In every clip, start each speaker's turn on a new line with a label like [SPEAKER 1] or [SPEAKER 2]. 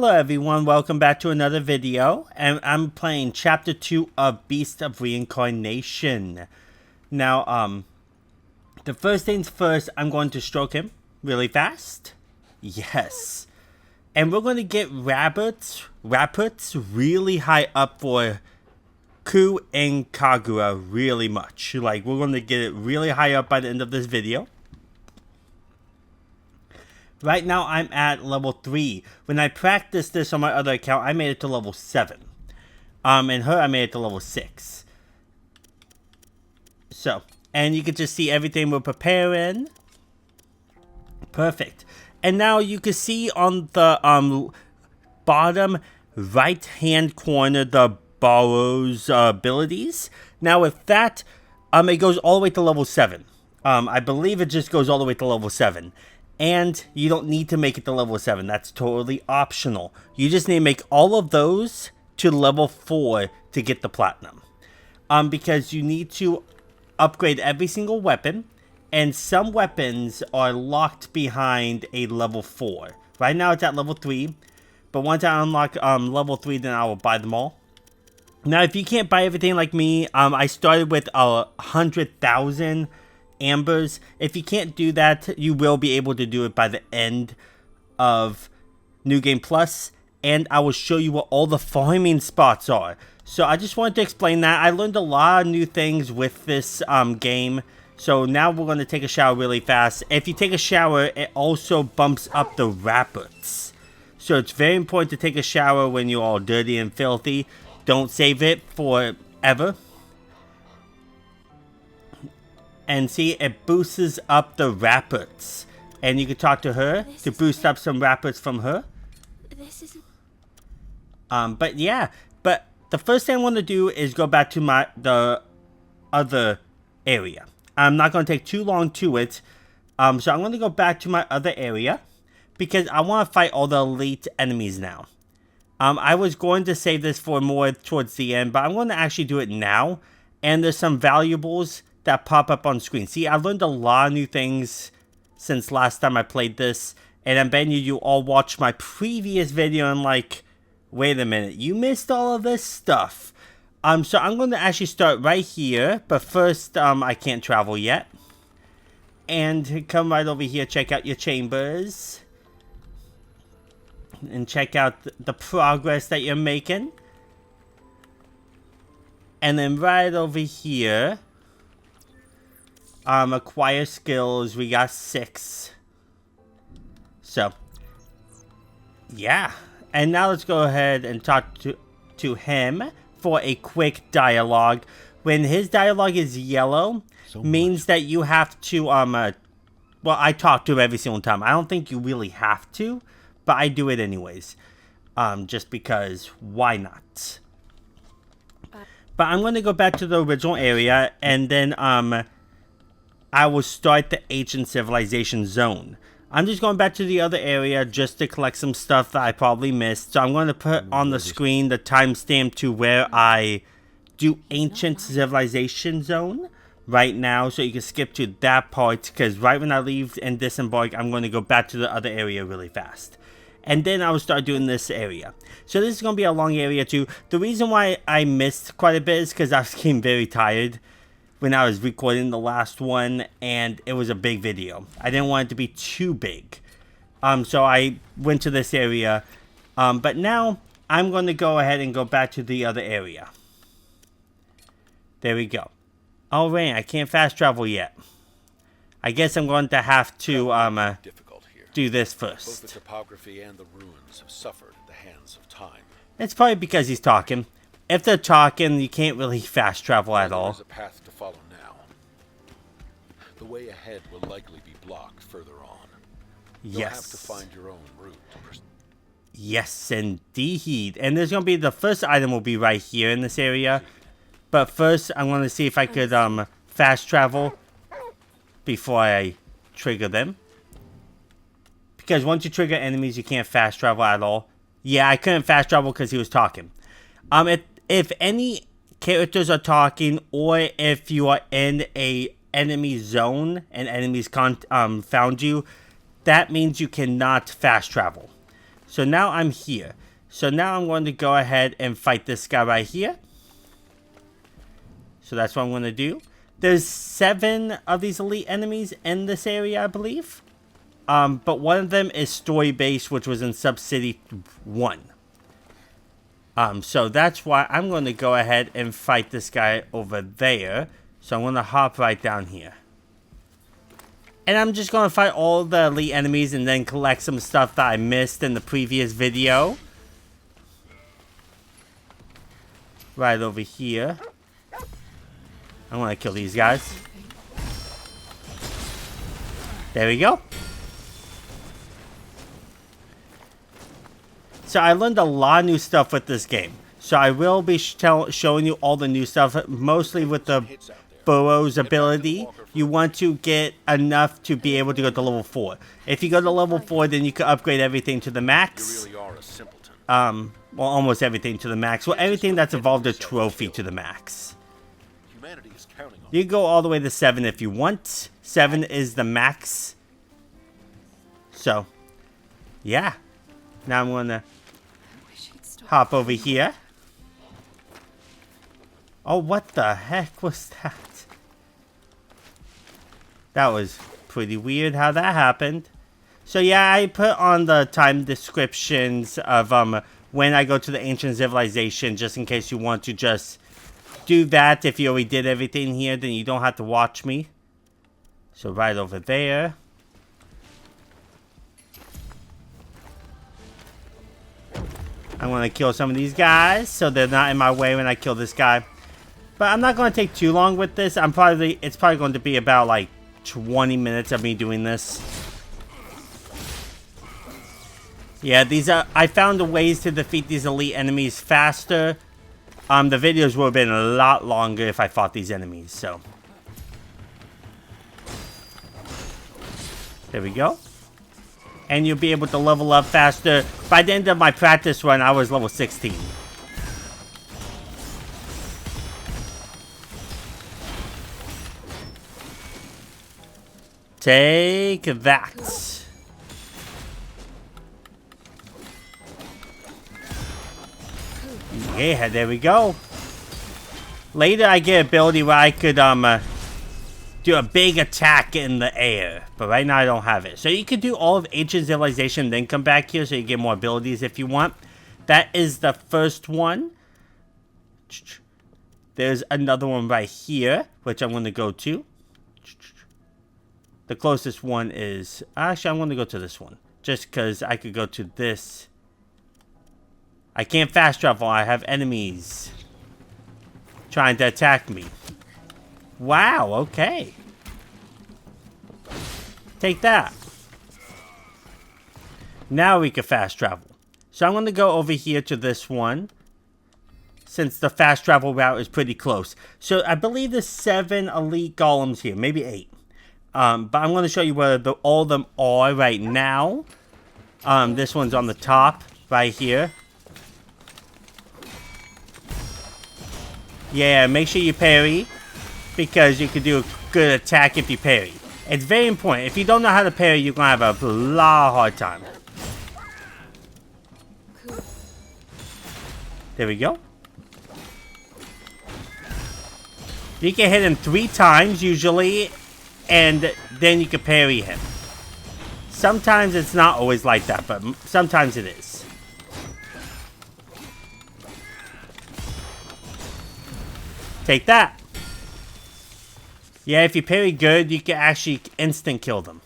[SPEAKER 1] Hello everyone, welcome back to another video, and I'm playing Chapter 2 of Beast of Reincarnation. Now, the first things first, I'm going to stroke him really fast. Yes. And we're going to get rabbits really high up for Ku and Kagura really much. Like, we're going to get it really high up by the end of this video. Right now, I'm at level 3. When I practiced this on my other account, I made it to level 7. And her, I made it to level 6. So, and you can just see everything we're preparing. Perfect. And now you can see on the bottom right-hand corner the borrows abilities. Now with that, it goes all the way to level 7. I believe it just goes all the way to level 7. And you don't need to make it to level 7. That's totally optional. You just need to make all of those to level 4 to get the platinum. Because you need to upgrade every single weapon. And some weapons are locked behind a level 4. Right now it's at level 3. But once I unlock level 3, then I will buy them all. Now if you can't buy everything like me, I started with 100,000 ambers. If you can't do that, you will be able to do it by the end of New Game Plus, and I will show you what all the farming spots are. So I just wanted to explain that. I learned a lot of new things with this game. So now we're going to take a shower really fast. If you take a shower, it also bumps up the rapids. So it's very important to take a shower when you're all dirty and filthy. Don't save it forever. And see, it boosts up the rapids. And you can talk to her to boost up some rapids from her.
[SPEAKER 2] This isn't...
[SPEAKER 1] But yeah. But the first thing I want to do is go back to the other area. I'm not going to take too long to it. So I'm going to go back to my other area. Because I want to fight all the elite enemies now. I was going to save this for more towards the end. But I'm going to actually do it now. And there's some valuables that pop up on screen. See, I've learned a lot of new things since last time I played this. And I bet you all watched my previous video and like, wait a minute, you missed all of this stuff. So I'm going to actually start right here. But first, I can't travel yet. And come right over here, check out your chambers. And check out the progress that you're making. And then right over here, acquire skills, we got 6. So, yeah. And now let's go ahead and talk to him for a quick dialogue. When his dialogue is yellow, means that you have to, well, I talk to him every single time. I don't think you really have to, but I do it anyways. Just because, why not? But I'm going to go back to the original area, and then, I will start the ancient civilization zone. I'm just going back to the other area just to collect some stuff that I probably missed. So I'm going to put on the screen the timestamp to where I do ancient civilization zone right now. So you can skip to that part, because right when I leave and disembark, I'm going to go back to the other area really fast. And then I will start doing this area. So this is going to be a long area too. The reason why I missed quite a bit is because I was getting very tired when I was recording the last one, and it was a big video. I didn't want it to be too big. So I went to this area. But now, I'm going to go ahead and go back to the other area. There we go. Oh, Rain, I can't fast travel yet. I guess I'm going to have to do this first.
[SPEAKER 3] Both the topography and the ruins have suffered at the hands of time.
[SPEAKER 1] It's probably because he's talking. If they're talking, you can't really fast travel at all.
[SPEAKER 3] There's a path to follow now. The way ahead will likely be blocked further on. You'll have to find your own route.
[SPEAKER 1] Yes, indeed. And there's going to be the first item will be right here in this area. But first, I'm going to see if I could fast travel before I trigger them. Because once you trigger enemies, you can't fast travel at all. Yeah, I couldn't fast travel because he was talking. If any characters are talking, or if you are in a enemy zone and enemies found you, that means you cannot fast travel. So now I'm here. So now I'm going to go ahead and fight this guy right here. So that's what I'm going to do. There's 7 of these elite enemies in this area, I believe. But one of them is story-based, which was in Sub-City 1. So that's why I'm going to go ahead and fight this guy over there. So I'm going to hop right down here. And I'm just going to fight all the elite enemies and then collect some stuff that I missed in the previous video. Right over here. I'm going to kill these guys. There we go. So I learned a lot of new stuff with this game. So I will be showing you all the new stuff, mostly with the Burrow's ability. You want to get enough to be able to go to level 4. If you go to level 4, then you can upgrade everything to the max.
[SPEAKER 3] You really are a simpleton.
[SPEAKER 1] Well, almost everything to the max. Well, everything that's evolved a trophy to the max.
[SPEAKER 3] Humanity is counting on
[SPEAKER 1] You can go all the way to 7 if you want. 7 is the max. So, yeah. Now I'm going to hop over here. Oh, what the heck was that? That was pretty weird how that happened. So yeah, I put on the time descriptions of when I go to the ancient civilization, just in case you want to just do that. If you already did everything here, then you don't have to watch me. So right over there. I'm going to kill some of these guys so they're not in my way when I kill this guy. But I'm not going to take too long with this. It's probably going to be about like 20 minutes of me doing this. Yeah, I found ways to defeat these elite enemies faster. The videos would have been a lot longer if I fought these enemies, so. There we go. And you'll be able to level up faster. By the end of my practice run, I was level 16. Take that. Yeah, there we go. Later, I get ability where I could do a big attack in the air, but right now I don't have it. So you could do all of ancient civilization, then come back here, so you get more abilities if you want. That is the first one. There's another one right here, which I'm going to go to. The closest one is... Actually, I'm going to go to this one. Just because I could go to this. I can't fast travel. I have enemies trying to attack me. Wow, okay. Take that. Now we can fast travel. So I'm going to go over here to this one, since the fast travel route is pretty close. So I believe there's 7 elite golems here, maybe 8. But I'm going to show you where all of them are right now. This one's on the top, right here. Yeah, make sure you parry, because you can do a good attack if you parry. It's very important. If you don't know how to parry, you're going to have a lot of hard time. There we go. You can hit him 3 times, usually, and then you can parry him. Sometimes it's not always like that, but sometimes it is. Take that. Yeah, if you parry good, you can actually instant kill them.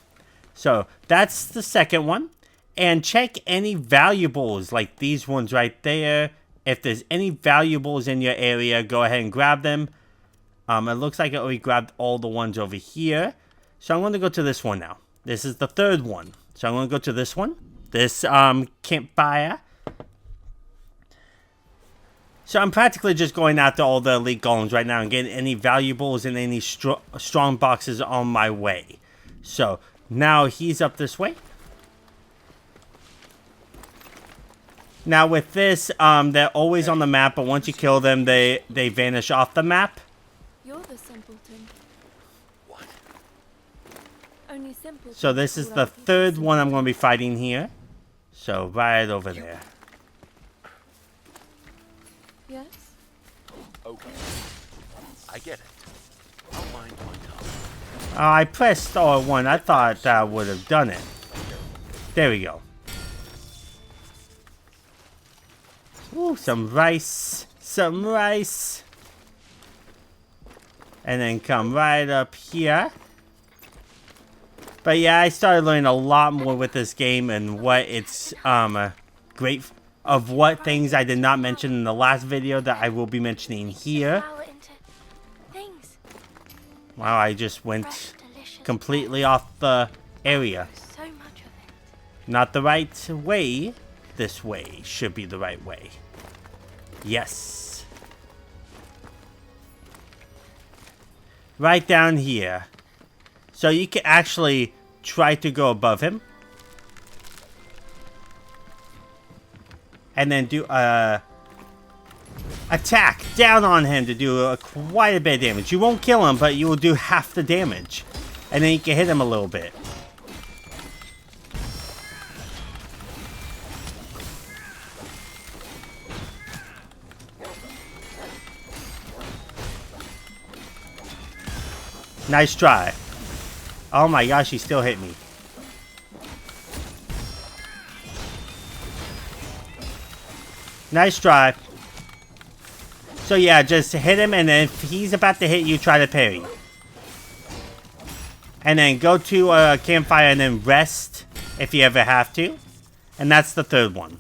[SPEAKER 1] So, that's the second one. And check any valuables, like these ones right there. If there's any valuables in your area, go ahead and grab them. It looks like I already grabbed all the ones over here. So I'm going to go to this one now. This is the third one. So I'm going to go to this one. This campfire. So I'm practically just going after all the elite golems right now and getting any valuables and any strong boxes on my way. So now he's up this way. Now with this, they're always on the map, but once you kill them, they vanish off the map.
[SPEAKER 2] You're the simpleton.
[SPEAKER 3] What?
[SPEAKER 2] Only simpletons.
[SPEAKER 1] So this is the third one I'm going to be fighting here. So right over there.
[SPEAKER 2] Yes?
[SPEAKER 3] Okay. I get it. Don't mind my tongue.
[SPEAKER 1] Oh, I pressed R1. I thought that would have done it. There we go. Ooh, some rice. Some rice. And then come right up here. But yeah, I started learning a lot more with this game and what it's great of what things I did not mention in the last video that I will be mentioning here. Wow, I just went completely off the area.
[SPEAKER 2] So much of it.
[SPEAKER 1] Not the right way. This way should be the right way. Yes. Right down here. So you can actually try to go above him. And then do a attack down on him to do quite a bit of damage. You won't kill him, but you will do half the damage. And then you can hit him a little bit. Nice try. Oh my gosh, he still hit me. Nice try. So yeah, just hit him, and then if he's about to hit you, try to parry. And then go to a campfire and then rest if you ever have to. And that's the third one.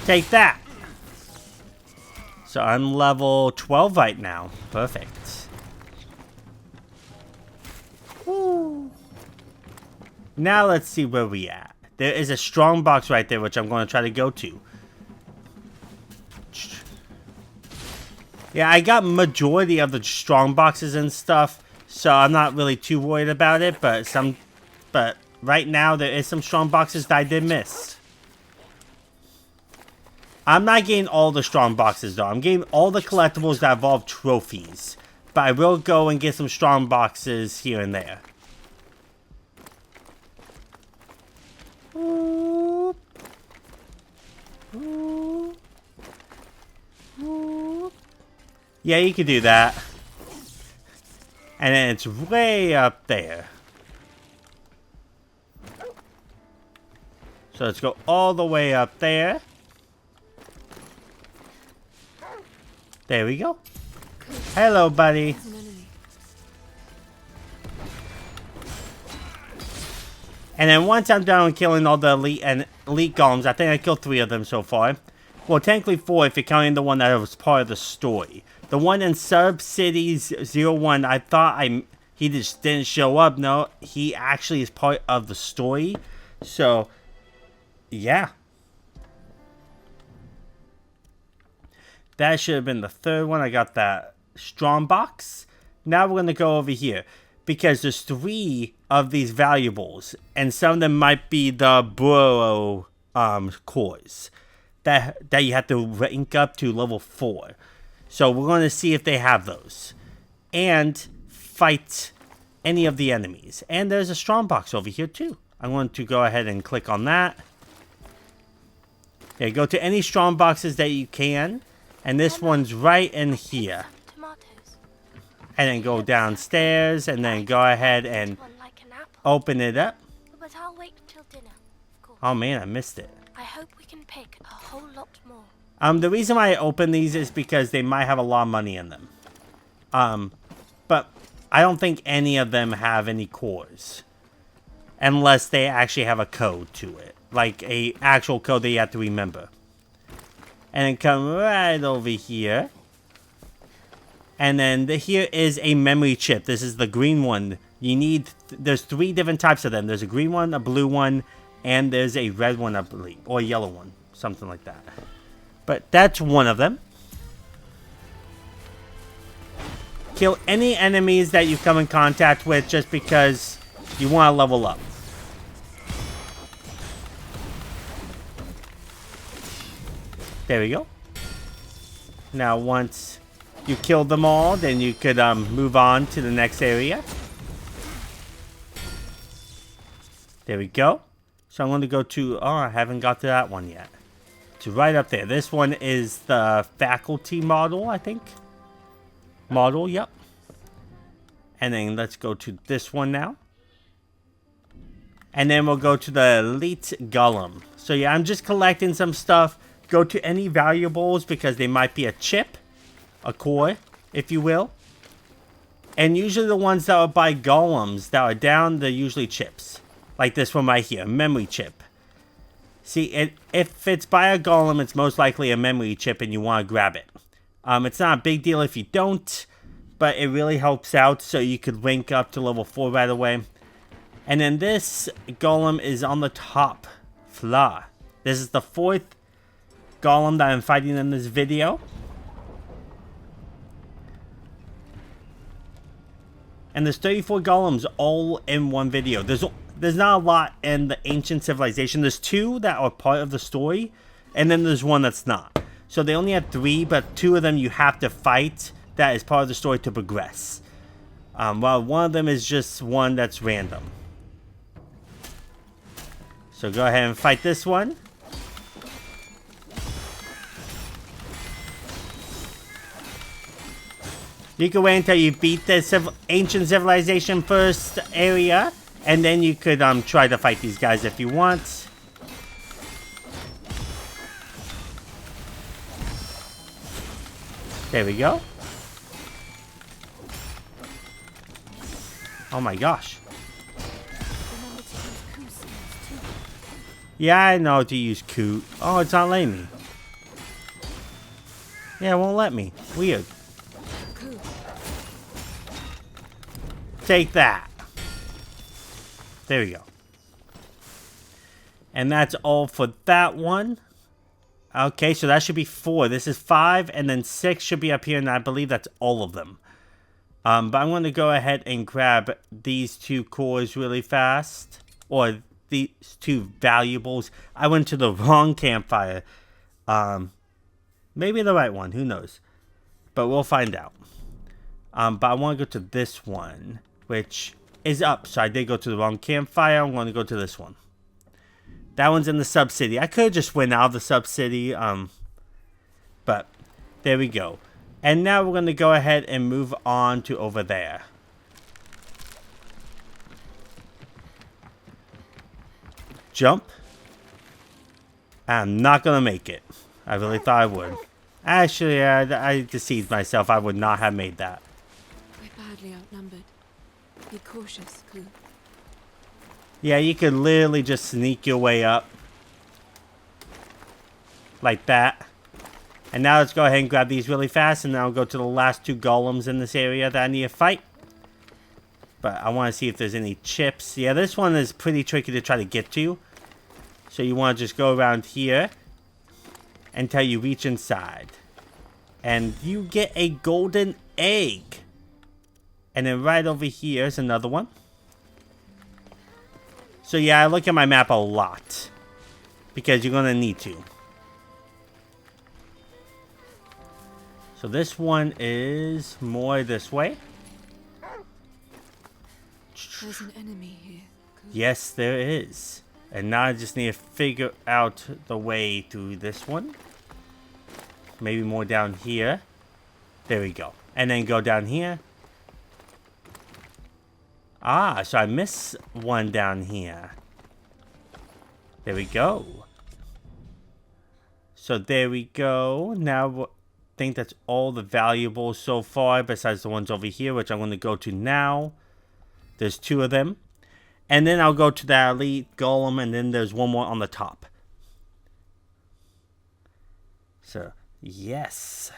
[SPEAKER 1] Take that. So I'm level 12 right now. Perfect. Woo. Now let's see where we at. There is a strong box right there, which I'm going to try to go to. Yeah, I got majority of the strong boxes and stuff, so I'm not really too worried about it. But right now there is some strong boxes that I did miss. I'm not getting all the strong boxes though. I'm getting all the collectibles that involve trophies, but I will go and get some strong boxes here and there. Ooh. Ooh. Ooh. Yeah, you can do that. And then it's way up there. So let's go all the way up there. There we go. Hello, buddy. And then once I'm done killing all the elite golems, I think I killed 3 of them so far. Well, technically 4 if you're counting the one that was part of the story. The one in Sub-Cities 01, I thought he just didn't show up. No, he actually is part of the story. So, yeah. That should have been the third one. I got that strong box. Now we're going to go over here. Because there's 3 of these valuables. And some of them might be the burrow cores. That you have to rank up to level 4. So we're going to see if they have those. And fight any of the enemies. And there's a strong box over here too. I'm going to go ahead and click on that. Okay, go to any strong boxes that you can. And this one's right in here. And then go downstairs and then go ahead and open it up.
[SPEAKER 2] But I'll wait till dinner, of course.
[SPEAKER 1] Oh man, I missed it.
[SPEAKER 2] I hope we can pick a whole lot more.
[SPEAKER 1] The reason why I open these is because they might have a lot of money in them. But I don't think any of them have any cores. Unless they actually have a code to it. Like a actual code that you have to remember. And then come right over here. And then here is a memory chip. This is the green one. You need, there's 3 different types of them. There's a green one, a blue one, and there's a red one, I believe. Or a yellow one. Something like that. But that's one of them. Kill any enemies that you come in contact with just because you want to level up. There we go. Now once you killed them all, then you could move on to the next area. There we go. So I'm going to go to... Oh, I haven't got to that one yet. To right up there. This one is the faculty model, I think. Model, yep. And then let's go to this one now. And then we'll go to the elite golem. So yeah, I'm just collecting some stuff. Go to any valuables because they might be a chip. A core, if you will. And usually the ones that are by golems that are down, they're usually chips. Like this one right here, memory chip. See, if it's by a golem, it's most likely a memory chip and you want to grab it. It's not a big deal if you don't, but it really helps out so you could rank up to level 4 right away. And then this golem is on the top floor. This is the 4th golem that I'm fighting in this video. And there's 34 golems all in one video. There's not a lot in the ancient civilization. There's 2 that are part of the story, and then there's 1 that's not. So they only have 3, but 2 of them you have to fight that is part of the story to progress. While one of them is just one that's random. So go ahead and fight this one. You can wait until you beat the ancient civilization first area, and then you could try to fight these guys if you want. There we go. Oh my gosh. Yeah, I know to use Coot. Oh, it's not letting me. Yeah, it won't let me. Weird. Take that. There we go. And that's all for that one. Okay, so that should be 4. This is 5, and then 6 should be up here, and I believe that's all of them. But I'm going to go ahead and grab these 2 cores really fast. Or these 2 valuables. I went to the wrong campfire. Maybe the right one, who knows. But we'll find out. But I want to go to this one, which is up. So I did go to the wrong campfire. I'm going to go to this one. That one's in the sub-city. I could have just went out of the sub-city. But there we go. And now we're going to go ahead and move on to over there. Jump. I'm not going to make it. I really thought I would. Actually, I deceived myself. I would not have made that.
[SPEAKER 4] We're badly outnumbered. Be cautious, Ku.
[SPEAKER 1] Yeah, you could literally just sneak your way up. Like that. And now let's go ahead and grab these really fast. And then I'll go to the last 2 golems in this area that I need to fight. But I want to see if there's any chips. Yeah, this one is pretty tricky to try to get to. So you want to just go around here until you reach inside. And you get a golden egg. And then right over here is another one. So yeah, I look at my map a lot. Because you're going to need to. So this one is more this way.
[SPEAKER 4] There's an enemy here, Ku.
[SPEAKER 1] Yes, there is. And now I just need to figure out the way through this one. Maybe more down here. There we go. And then go down here. Ah, so I missed one down here. There we go. So there we go. Now I think that's all the valuables so far, besides the ones over here, which I'm going to go to now. There's 2 of them. And then I'll go to that elite golem, and then there's one more on the top. So, yes.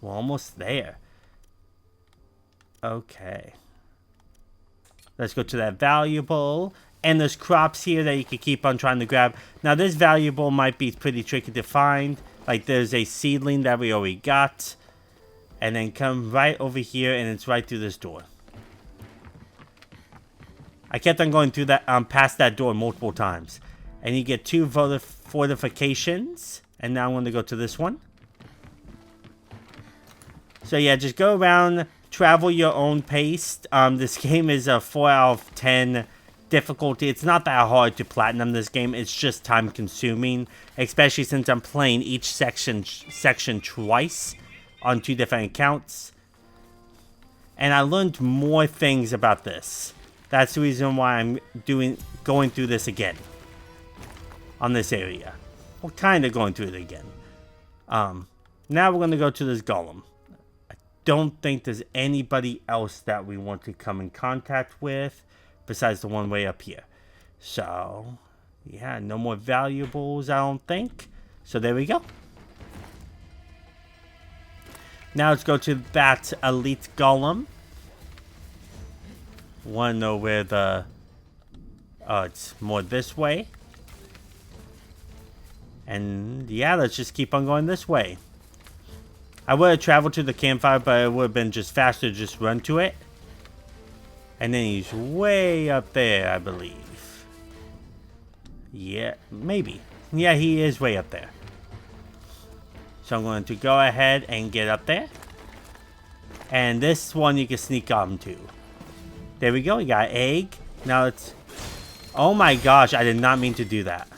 [SPEAKER 1] We're almost there. Okay. Let's go to that valuable. And there's crops here that you can keep on trying to grab. Now, this valuable might be pretty tricky to find. Like, there's a seedling that we already got. And then come right over here, and it's right through this door. I kept on going through that, past that door multiple times. And you get 2 fortifications. And now I'm going to go to this one. So yeah, just go around, travel your own pace. This game is a 4 out of 10 difficulty. It's not that hard to platinum this game. It's just time consuming, especially since I'm playing each section twice on 2 different accounts. And I learned more things about this. That's the reason why I'm going through this again on this area. Well, kind of going through it again. Now we're going to go to this golem. I don't think there's anybody else that we want to come in contact with besides the one way up here. So, yeah, no more valuables, I don't think. So there we go. Now let's go to that elite golem. Want to know where the... Oh, it's more this way. And yeah, let's just keep on going this way. I would have traveled to the campfire, but it would have been just faster to just run to it. And then he's way up there, I believe. Yeah, maybe. Yeah, he is way up there. So I'm going to go ahead and get up there. And this one you can sneak on to. There we go, we got egg. Now it's... Oh my gosh, I did not mean to do that.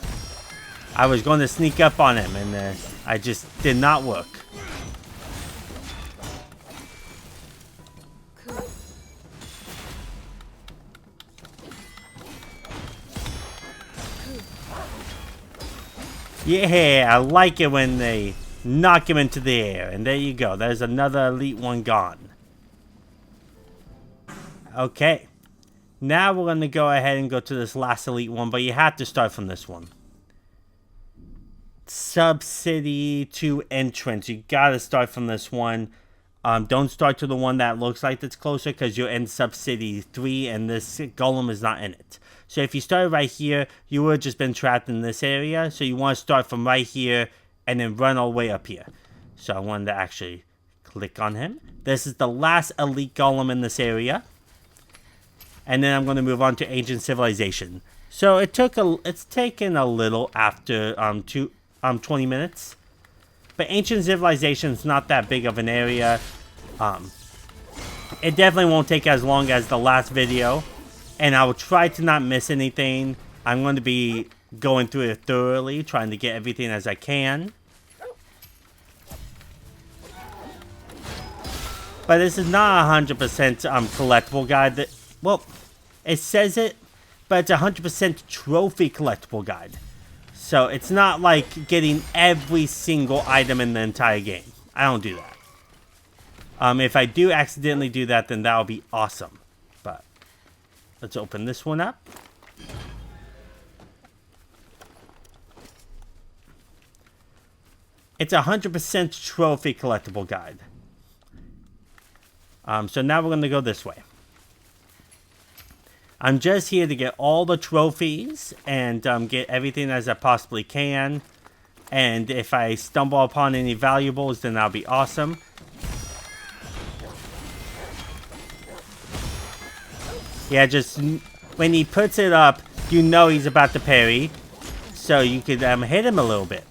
[SPEAKER 1] I was going to sneak up on him, and I just did not work. Yeah, I like it when they knock him into the air. And there you go. There's another elite one gone. Okay. Now we're going to go ahead and go to this last elite one. But you have to start from this one. Sub-City to entrance. You got to start from this one. Don't start to the one that looks like it's closer, because you're in Sub-City 3 and this golem is not in it. So if you started right here, you would have just been trapped in this area. So you want to start from right here and then run all the way up here. So I wanted to actually click on him. This is the last elite golem in this area. And then I'm going to move on to Ancient Civilization. So it's taken a little after 20 minutes. But Ancient Civilization is not that big of an area. It definitely won't take as long as the last video. And I will try to not miss anything. I'm going to be going through it thoroughly, trying to get everything as I can. But this is not 100% collectible guide. Well, it says it, but it's 100% trophy collectible guide. So it's not like getting every single item in the entire game. I don't do that. If I do accidentally do that, then that would be awesome. But let's open this one up. It's 100% trophy collectible guide. So now we're going to go this way. I'm just here to get all the trophies and get everything as I possibly can. And if I stumble upon any valuables, then that'll be awesome. Yeah, just when he puts it up, you know he's about to parry. So you could hit him a little bit.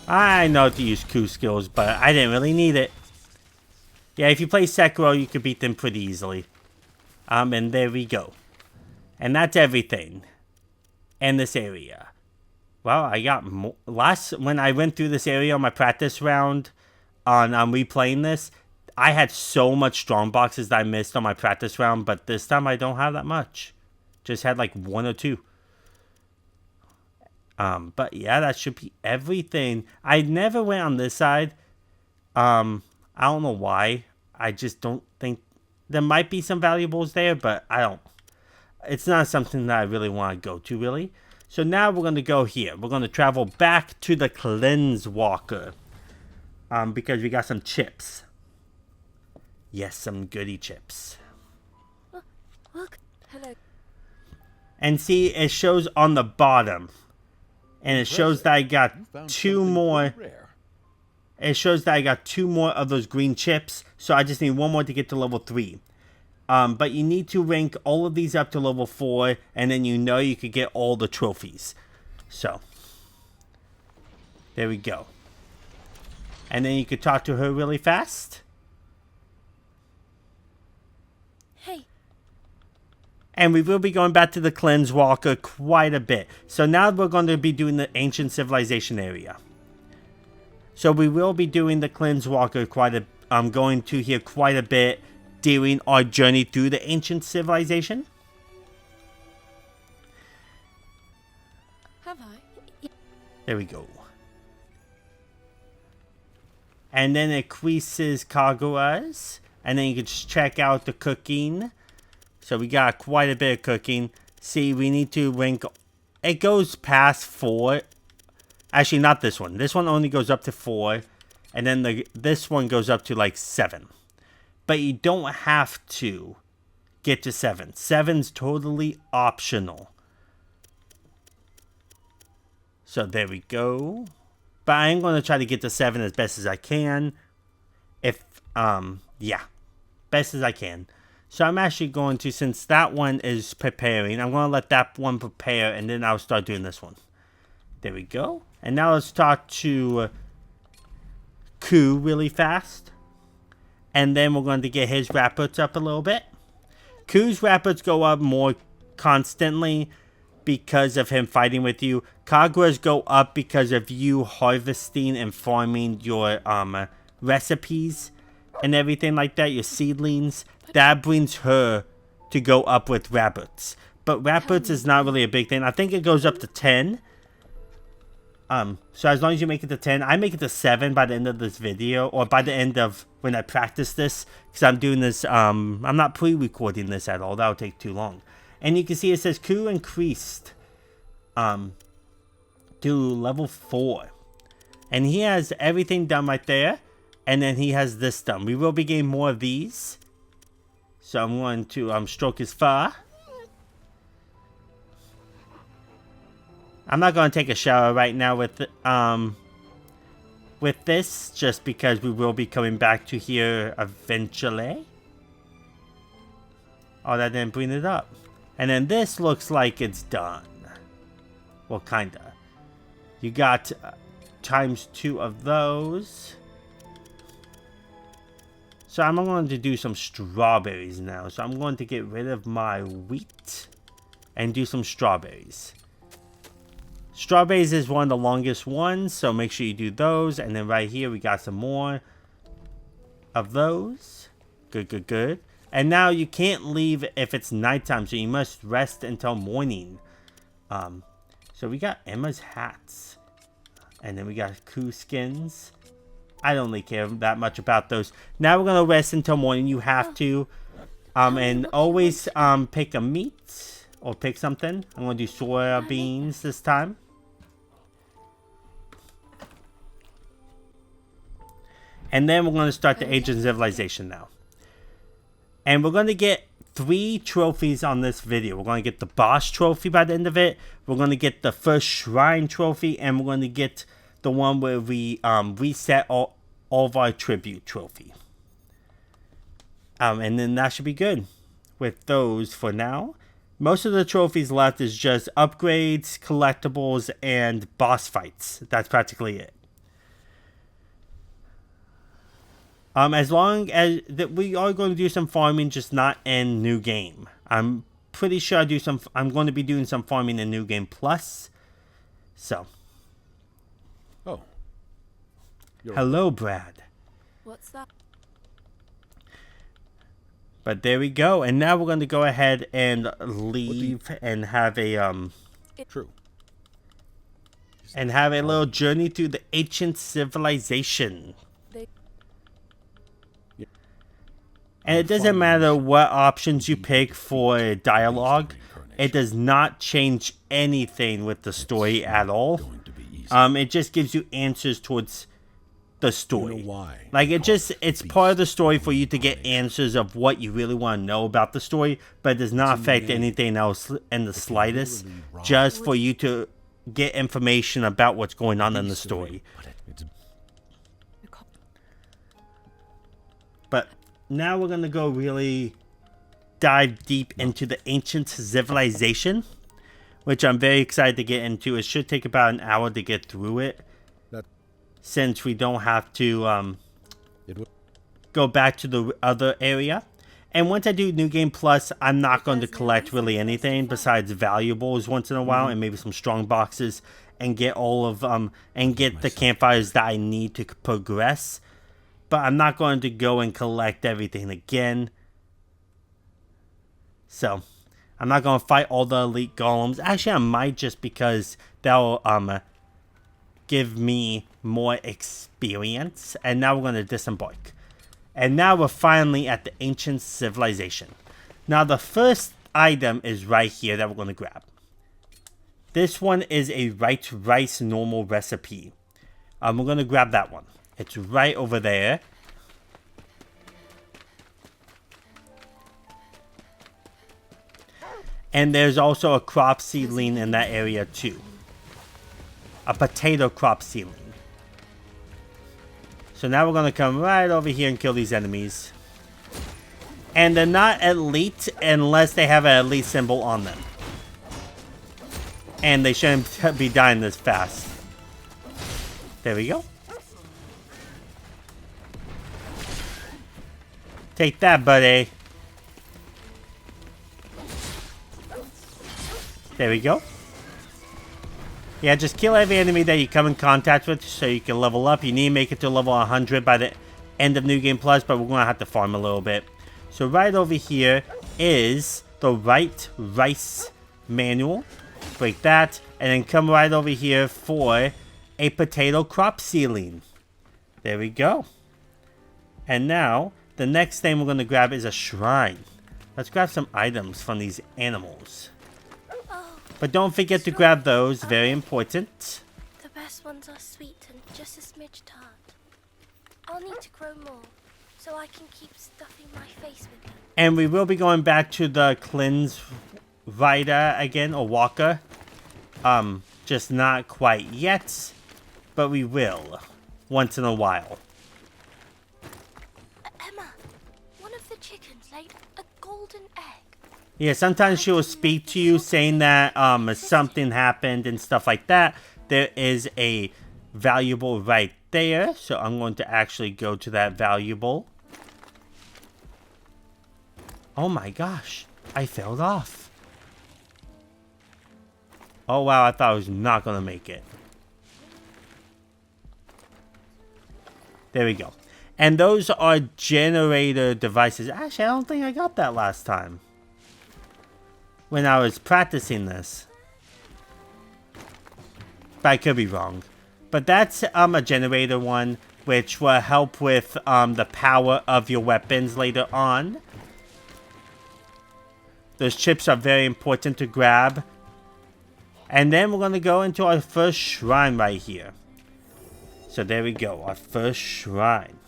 [SPEAKER 1] I know to use coup skills, but I didn't really need it. Yeah, if you play Sekiro, you could beat them pretty easily. And there we go. And that's everything in this area. Well, I got more. When I went through this area on my practice round on replaying this, I had so much strong boxes that I missed on my practice round, but this time I don't have that much. Just had like 1 or 2. But yeah, that should be everything. I never went on this side. I don't know why. I just don't think there might be some valuables there, but I don't. It's not something that I really want to go to, really. So now we're going to go here. We're going to travel back to the Cleanse Walker. Because we got some chips. Yes, some goody chips.
[SPEAKER 2] Look. Hello.
[SPEAKER 1] And see, it shows on the bottom. And it shows that I got 2 more. It shows that I got 2 more of those green chips. So I just need 1 more to get to level 3. But you need to rank all of these up to level 4, and then you could get all the trophies. So, there we go. And then you could talk to her really fast.
[SPEAKER 2] Hey.
[SPEAKER 1] And we will be going back to the Cleanse Walker quite a bit. So now we're going to be doing the Ancient Civilization area. So we will be doing the Cleanse Walker going to here quite a bit during our journey through the Ancient Civilization.
[SPEAKER 2] Have I?
[SPEAKER 1] There we go. And then it increases Kaguras. And then you can just check out the cooking. So we got quite a bit of cooking. See, we need to rank. It goes past 4. Actually, not this one. This one only goes up to 4. And then this one goes up to like 7. But you don't have to get to 7. 7's totally optional. So there we go. But I'm going to try to get to 7 as best as I can. Yeah. Best as I can. So I'm actually going to, since that one is preparing, I'm going to let that one prepare, and then I'll start doing this one. There we go. And now let's talk to Ku really fast. And then we're going to get his rapids up a little bit. Ku's rapids go up more constantly because of him fighting with you. Kaguras go up because of you harvesting and farming your recipes and everything like that, your seedlings. That brings her to go up with rabbits. But rabbits is not really a big thing. I think it goes up to 10. So as long as you make it to 10, I make it to 7 by the end of this video, or by the end of when I practice this, because I'm doing this, I'm not pre-recording this at all. That would take too long. And you can see it says Ku increased to level 4. And he has everything done right there. And then he has this done. We will be getting more of these. So I'm going to stroke his fur. I'm not going to take a shower right now with this, just because we will be coming back to here eventually. Oh, that didn't bring it up. And then this looks like it's done. Well, kinda. You got times 2 of those. So I'm going to do some strawberries now. So I'm going to get rid of my wheat and do some strawberries. Strawberries is one of the longest ones, so make sure you do those. And then right here we got some more of those. Good, good, good. And now you can't leave if it's nighttime, so you must rest until morning. So we got Emma's hats. And then we got Ku skins. I don't really care that much about those. Now we're going to rest until morning. You have to. And always pick a meat or pick something. I'm going to do soya beans this time. And then we're going to start the Age of Civilization now. And we're going to get 3 trophies on this video. We're going to get the boss trophy by the end of it. We're going to get the first shrine trophy. And we're going to get the one where we reset all of our tribute trophy. And then that should be good with those for now. Most of the trophies left is just upgrades, collectibles, and boss fights. That's practically it. As long as that we are going to do some farming, just not in New Game. I'm pretty sure I'm going to be doing some farming in New Game Plus. So.
[SPEAKER 3] Oh.
[SPEAKER 1] Hello, Brad.
[SPEAKER 2] What's that?
[SPEAKER 1] But there we go. And now we're going to go ahead and leave and have a
[SPEAKER 3] True.
[SPEAKER 1] And have a little journey through the ancient civilization. And it doesn't matter what options you pick for dialogue. It does not change anything with the story at all. It just gives you answers towards the story. Like it's part of the story for you to get answers of what you really want to know about the story, but it does not affect anything else in the slightest. Just for you to get information about what's going on in the story. But now we're going to go really dive deep into the ancient civilization, which I'm very excited to get into. It should take about an hour to get through it, since we don't have to go back to the other area. And once I do New Game Plus, I'm not going to collect really anything besides valuables once in a while, and maybe some strong boxes, and get all of and get the campfires that I need to progress. But I'm not going to go and collect everything again. So I'm not going to fight all the elite golems. Actually, I might, just because that'll give me more experience. And now we're going to disembark. And now we're finally at the ancient civilization. Now the first item is right here that we're going to grab. This one is a white rice normal recipe. We're going to grab that one. It's right over there. And there's also a crop seedling in that area too. A potato crop seedling. So now we're going to come right over here and kill these enemies. And they're not elite unless they have an elite symbol on them. And they shouldn't be dying this fast. There we go. Take that, buddy. There we go. Yeah, just kill every enemy that you come in contact with so you can level up. You need to make it to level 100 by the end of New Game Plus, but we're going to have to farm a little bit. So right over here is the right rice manual. Break that, and then come right over here for a potato crop seedling. There we go. And now, the next thing we're going to grab is a shrine. Let's grab some items from these animals. But don't forget to grab those, very important.
[SPEAKER 2] The best ones are sweet and just a smidge tart. I'll need to grow more, so I can keep stuffing my face with them.
[SPEAKER 1] And we will be going back to the cleanse rider again, or walker. Just not quite yet, but we will, once in a while.
[SPEAKER 2] Emma, one of the chickens laid a golden egg.
[SPEAKER 1] Yeah, sometimes she will speak to you saying that something happened and stuff like that. There is a valuable right there, so I'm going to actually go to that valuable. Oh my gosh, I fell off. Oh wow, I thought I was not going to make it. There we go. And those are generator devices. Actually, I don't think I got that last time when I was practicing this. But I could be wrong. But that's a generator one, which will help with the power of your weapons later on. Those chips are very important to grab. And then we're going to go into our first shrine right here. So there we go, our first shrine.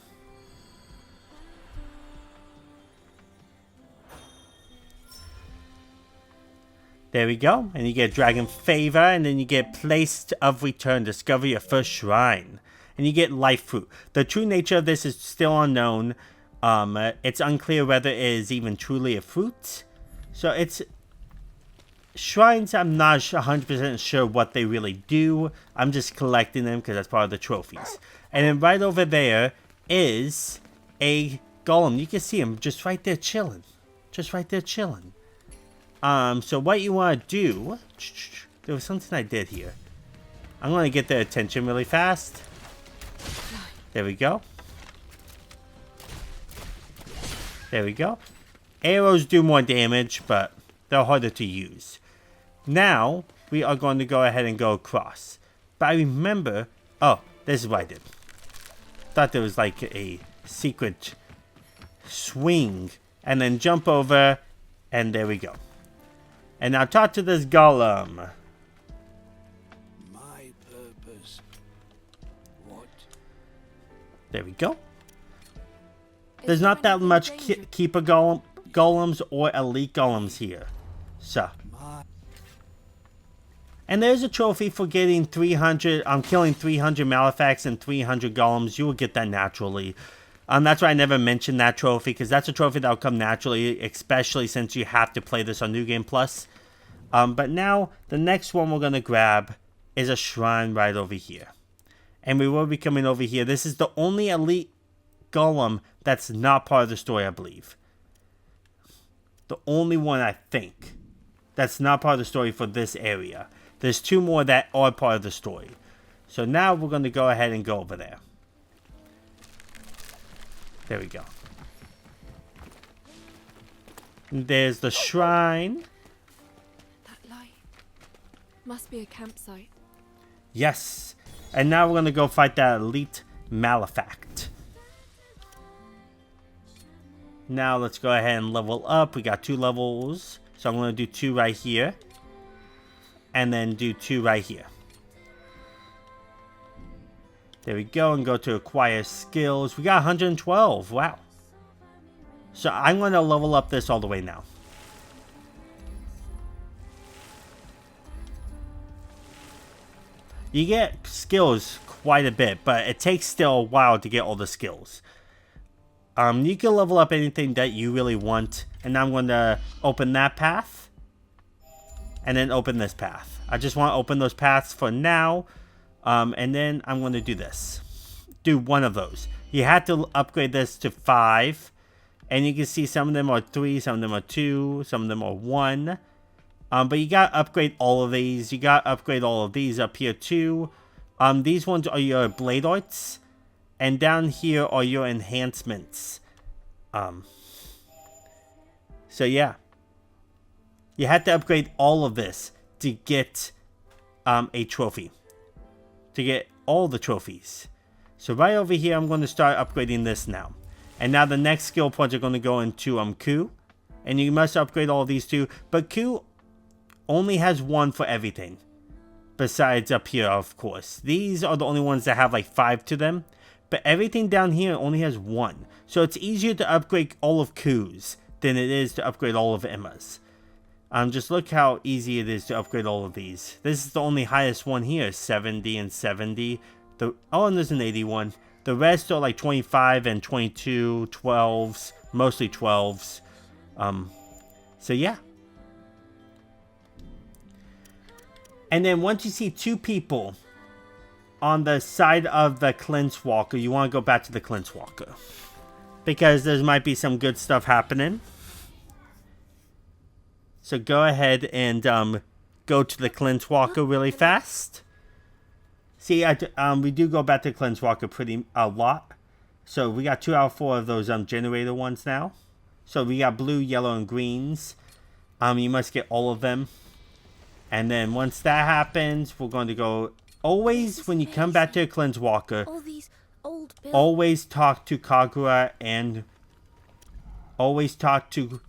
[SPEAKER 1] There we go, and you get Dragon Favor, and then you get Place of Return, discover your first shrine. And you get Life Fruit. The true nature of this is still unknown. It's unclear whether it is even truly a fruit. So it's... Shrines, I'm not 100% sure what they really do. I'm just collecting them because that's part of the trophies. And then right over there is a golem. You can see him just right there chilling. Just right there chilling. So what you want to do... There was something I did here. I'm going to get their attention really fast. There we go. There we go. Arrows do more damage, but they're harder to use. Now, we are going to go ahead and go across. But I remember... Oh, this is what I did. Thought there was like a secret swing. And then jump over. And there we go. And now talk to this golem.
[SPEAKER 5] My purpose. What?
[SPEAKER 1] There we go. There's not that much keeper golems or elite golems here. So. And there's a trophy for getting 300, killing 300 Malefacts and 300 golems. You will get that naturally. That's why I never mentioned that trophy, because that's a trophy that will come naturally, especially since you have to play this on New Game Plus. But now, the next one we're going to grab is a shrine right over here. And we will be coming over here. This is the only elite golem that's not part of the story, I believe. The only one, I think, that's not part of the story for this area. There's 2 more that are part of the story. So now we're going to go ahead and go over there. There we go. And there's the shrine.
[SPEAKER 4] That light must be a campsite.
[SPEAKER 1] Yes. And now we're going to go fight that elite Malefact. Now let's go ahead and level up. We got 2 levels. So I'm going to do 2 right here. And then do 2 right here. There we go. And go to acquire skills. We got 112. Wow. So I'm going to level up this all the way now. You get skills quite a bit, but it takes still a while to get all the skills. You can level up anything that you really want. And now I'm going to open that path. And then open this path. I just want to open those paths for now. And then I'm going to do this. Do one of those. You have to upgrade this to 5. And you can see some of them are 3, some of them are 2, some of them are 1. But you got to upgrade all of these. You got to upgrade all of these up here too. These ones are your blade arts. And down here are your enhancements. So yeah. You have to upgrade all of this to get a trophy. To get all the trophies. So right over here, I'm going to start upgrading this now. And now the next skill points are going to go into Ku. And you must upgrade all of these too. But Ku only has 1 for everything. Besides up here, of course. These are the only ones that have like 5 to them. But everything down here only has 1. So it's easier to upgrade all of Ku's than it is to upgrade all of Emma's. Just look how easy it is to upgrade all of these. This is the only highest one here, 70 and 70. And there's an 81. The rest are like 25 and 22, 12s, mostly 12s. So yeah. And then once you see 2 people on the side of the Cleanse Walker, you want to go back to the Cleanse Walker. Because there might be some good stuff happening. So go ahead and go to the Cleanse Walker really fast. See, we do go back to Cleanse Walker a lot. So we got 2 out of 4 of those generator ones now. So we got blue, yellow, and greens. You must get all of them. And then once that happens, we're going to go... Always, when you come back to a Cleanse Walker,
[SPEAKER 2] All these old buildings.
[SPEAKER 1] always talk to Kagura and... Always talk to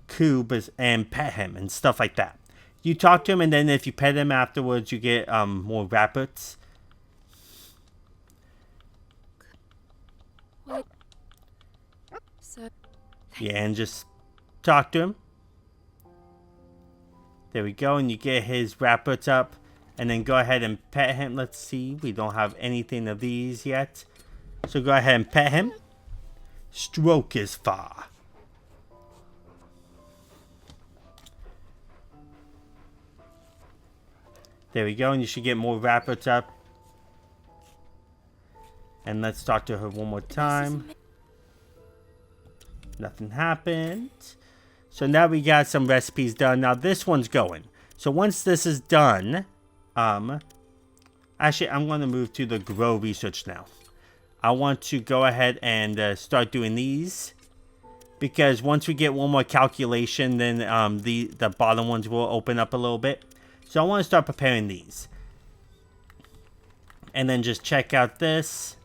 [SPEAKER 1] Ku and pet him and stuff like that. You talk to him, and then if you pet him afterwards, you get more rabbits.
[SPEAKER 4] So,
[SPEAKER 1] Yeah, and just talk to him. There we go, and you get his rabbits up. And then go ahead and pet him. Let's see, we don't have anything of these yet. So go ahead and pet him. Stroke his fur. There we go, and you should get more rabbits up. And let's talk to her one more time. Nothing happened. So now we got some recipes done. Now this one's going. So once this is done, actually I'm going to move to the grow research now. I want to go ahead and start doing these. Because once we get one more calculation, then the bottom ones will open up a little bit. So I want to start preparing these. And then just check out this.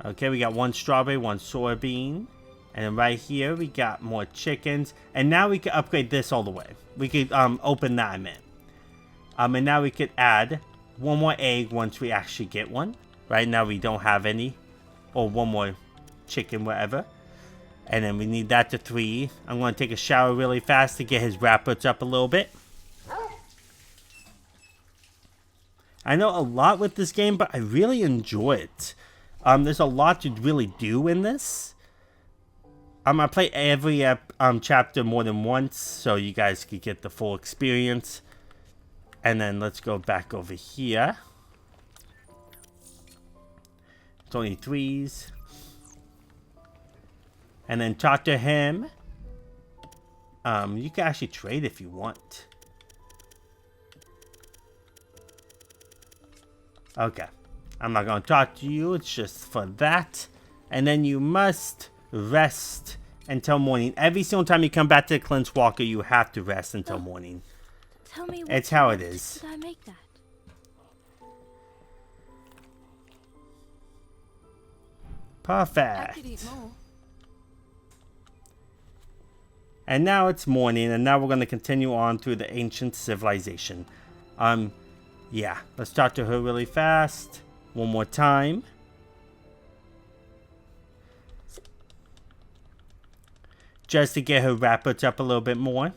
[SPEAKER 1] Okay, we got 1 strawberry, 1 soybean. And then right here, we got more chickens. And now we can upgrade this all the way. We could open that, I meant. And now we could add 1 more egg once we actually get one. Right now we don't have any. Or 1 more chicken, whatever. And then we need that to 3. I'm going to take a shower really fast to get his rabbits up a little bit. I know a lot with this game, but I really enjoy it. There's a lot to really do in this. I play every chapter more than once, so you guys can get the full experience. And then let's go back over here. 23s. And then talk to him. You can actually trade if you want. Okay. I'm not going to talk to you. It's just for that. And then you must rest until morning. Every single time you come back to Clint's Walker, you have to rest until morning.
[SPEAKER 2] Tell me what
[SPEAKER 1] It's how it is.
[SPEAKER 2] did I make that?
[SPEAKER 4] I
[SPEAKER 1] Perfect.
[SPEAKER 4] could eat more.
[SPEAKER 1] And now it's morning, and now we're going to continue on through the ancient civilization. Yeah, let's talk to her really fast. One more time. Just to get her rapids up a little bit more.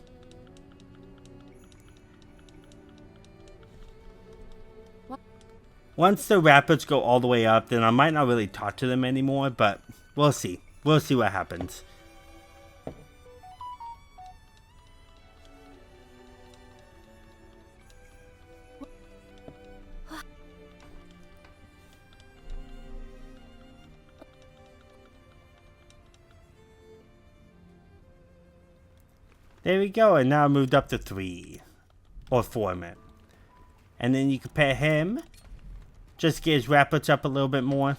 [SPEAKER 1] Once the rapids go all the way up, then I might not really talk to them anymore, but we'll see. We'll see what happens. There we go, and now I moved up to 3. Or 4, man. And then you can pet him. Just get his rapids up a little bit more.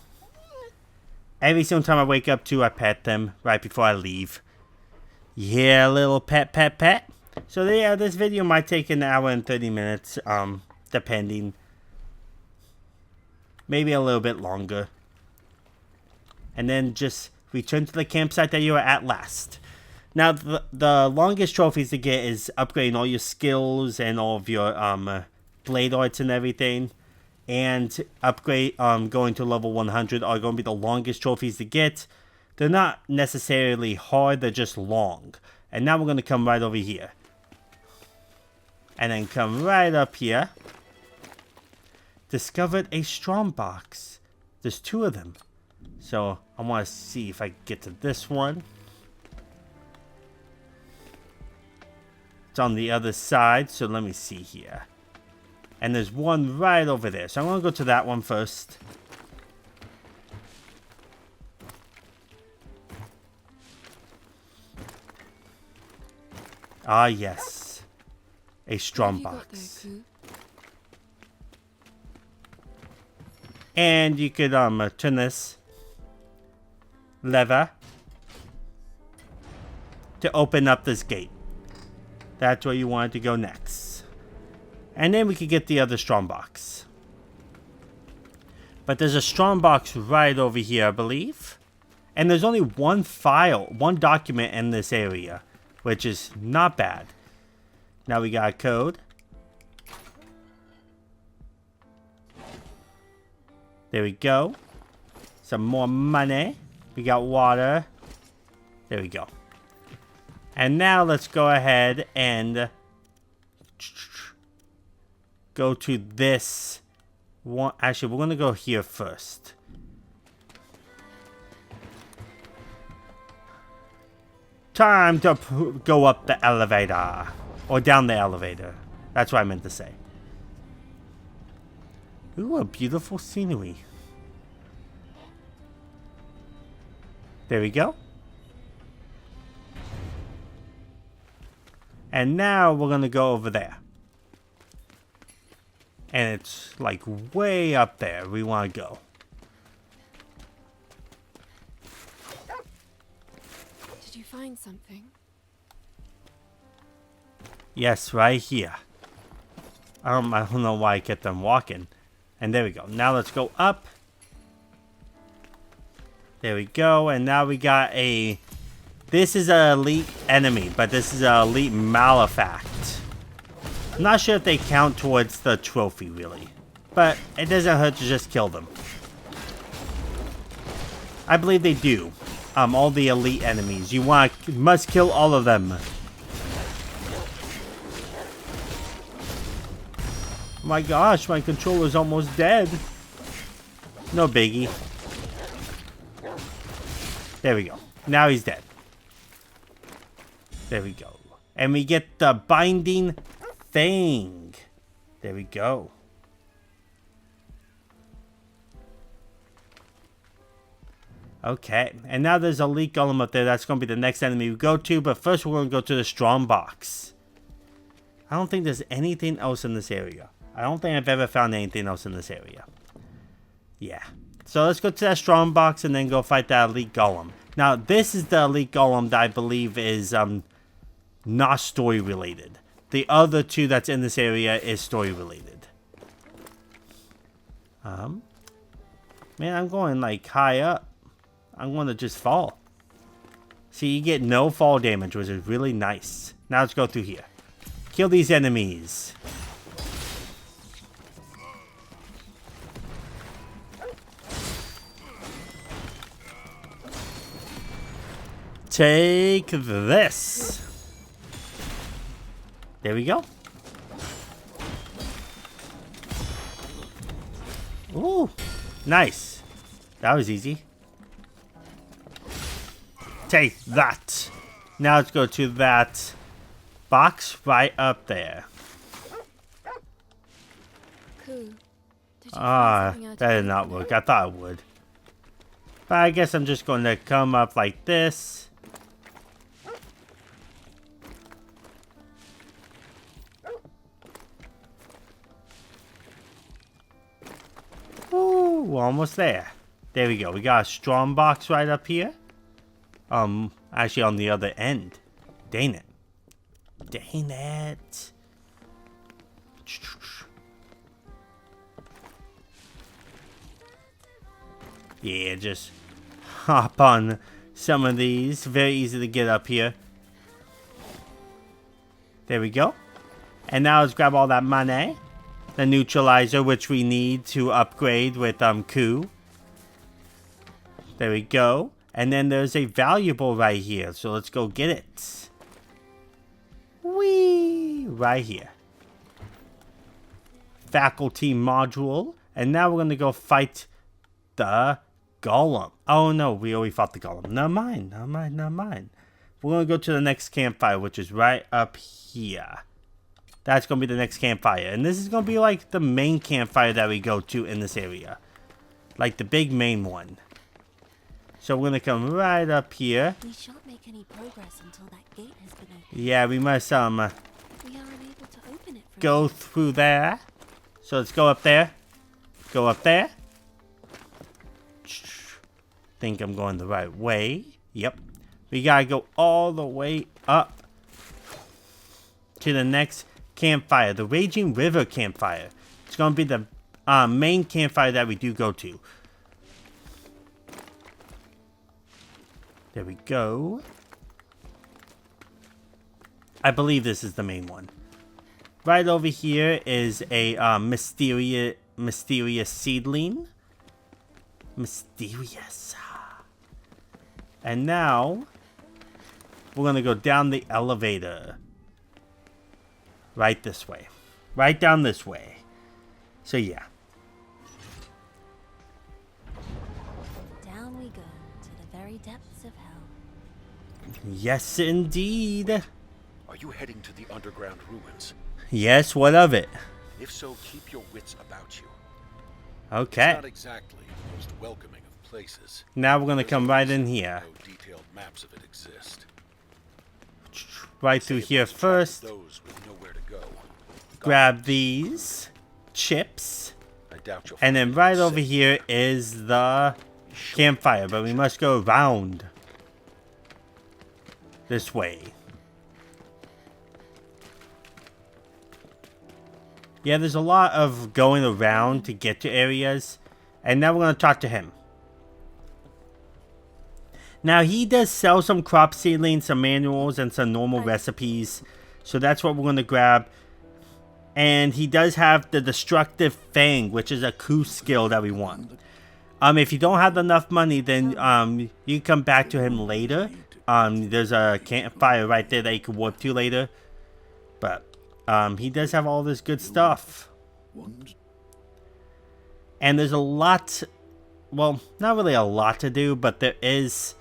[SPEAKER 1] Every single time I wake up too, I pet them right before I leave. Yeah, little pet. So yeah, this video might take an hour and 30 minutes, depending. Maybe a little bit longer. And then just return to the campsite that you were at last. Now, the longest trophies to get is upgrading all your skills and all of your blade arts and everything. And upgrade going to level 100 are going to be the longest trophies to get. They're not necessarily hard, they're just long. And now we're going to come right over here. And then come right up here. Discovered a strong box. There's 2 of them. So I want to see if I can get to this one. It's on the other side, so let me see here. And there's one right over there. So I'm going to go to that one first. Ah, yes. A strong
[SPEAKER 4] What have you got
[SPEAKER 1] box.
[SPEAKER 4] there, Koo?
[SPEAKER 1] And you could turn this lever to open up this gate. That's where you wanted to go next. And then we could get the other strong box. But there's a strong box right over here, I believe. And there's only one file, one document in this area, which is not bad. Now we got a code. There we go. Some more money. We got water. There we go. And now let's go ahead and go to this one. Actually, we're going to go here first. Time to go up the elevator. Or down the elevator. That's what I meant to say. Ooh, a beautiful scenery. There we go. And now we're going to go over there. And it's like way up there we want to go.
[SPEAKER 4] Did you find something?
[SPEAKER 1] Yes, right here. I don't know why I kept them walking. And there we go. Now let's go up. There we go. And now we got a... This is an elite enemy, but this is an elite malefact. I'm not sure if they count towards the trophy, really. But it doesn't hurt to just kill them. I believe they do. All the elite enemies. You must kill all of them. My gosh, my controller's almost dead. No biggie. There we go. Now he's dead. There we go. And we get the binding thing. There we go. Okay. And now there's a leak golem up there. That's going to be the next enemy we go to. But first we're going to go to the strong box. I don't think there's anything else in this area. I don't think I've ever found anything else in this area. Yeah. So let's go to that strong box and then go fight that elite golem. Now this is the elite golem that I believe is not story related. The other two that's in this area is story related. Man, I'm going like high up. I'm going to just fall. See, you get no fall damage, which is really nice. Now let's go through here. Kill these enemies. Take this. There we go. Ooh, nice. That was easy. Take that. Now let's go to that box right up there.
[SPEAKER 4] Cool.
[SPEAKER 1] That did not work. I thought it would. But I guess I'm just going to come up like this. Ooh, we're almost there. There we go. We got a strong box right up here. Actually on the other end. Dang it. Dang it. Yeah, just hop on some of these. Very easy to get up here. There we go. And now let's grab all that money. The neutralizer, which we need to upgrade with Ku. There we go. And then there's a valuable right here. So let's go get it. Whee! Right here. Faculty module. And now we're going to go fight the golem. Oh no, we already fought the golem. Never mind, never mind, never mind. We're going to go to the next campfire, which is right up here. That's going to be the next campfire. And this is going to be like the main campfire that we go to in this area. Like the big main one. So we're going to come right up here.
[SPEAKER 2] We shan't make any progress until that gate has been opened.
[SPEAKER 1] Yeah, we must
[SPEAKER 2] We are unable to open it.
[SPEAKER 1] go through there. So let's go up there. Go up there. Think I'm going the right way. Yep. We got to go all the way up to the next campfire, the Raging River campfire. It's going to be the main campfire that we do go to. There we go. I believe this is the main one. Right over here is a mysterious seedling. Mysterious. And now we're going to go down the elevator. Right this way. Right down this way. So yeah.
[SPEAKER 2] Down we go to the very depths of hell.
[SPEAKER 1] Yes, indeed.
[SPEAKER 3] Are you heading to the underground ruins?
[SPEAKER 1] Yes, what of it?
[SPEAKER 3] If so, keep your wits about you.
[SPEAKER 1] Okay.
[SPEAKER 3] It's not exactly the most welcoming of places.
[SPEAKER 1] Now we're going to come right in here.
[SPEAKER 3] No detailed maps of it exist.
[SPEAKER 1] Right through here first.
[SPEAKER 3] Those with nowhere to go.
[SPEAKER 1] Grab these chips.
[SPEAKER 3] I doubt you'll
[SPEAKER 1] And
[SPEAKER 3] find
[SPEAKER 1] then right
[SPEAKER 3] it
[SPEAKER 1] over
[SPEAKER 3] safe.
[SPEAKER 1] here is the campfire, but we must go around this way. Yeah, there's a lot of going around to get to areas. And now we're going to talk to him. Now, he does sell some crop seedlings, some manuals, and some normal recipes. So that's what we're going to grab. And he does have the Destructive Fang, which is a Ku skill that we want. If you don't have enough money, then you can come back to him later. There's a campfire right there that you can warp to later. But he does have all this good stuff. And there's a lot, well, not really a lot to do, but there is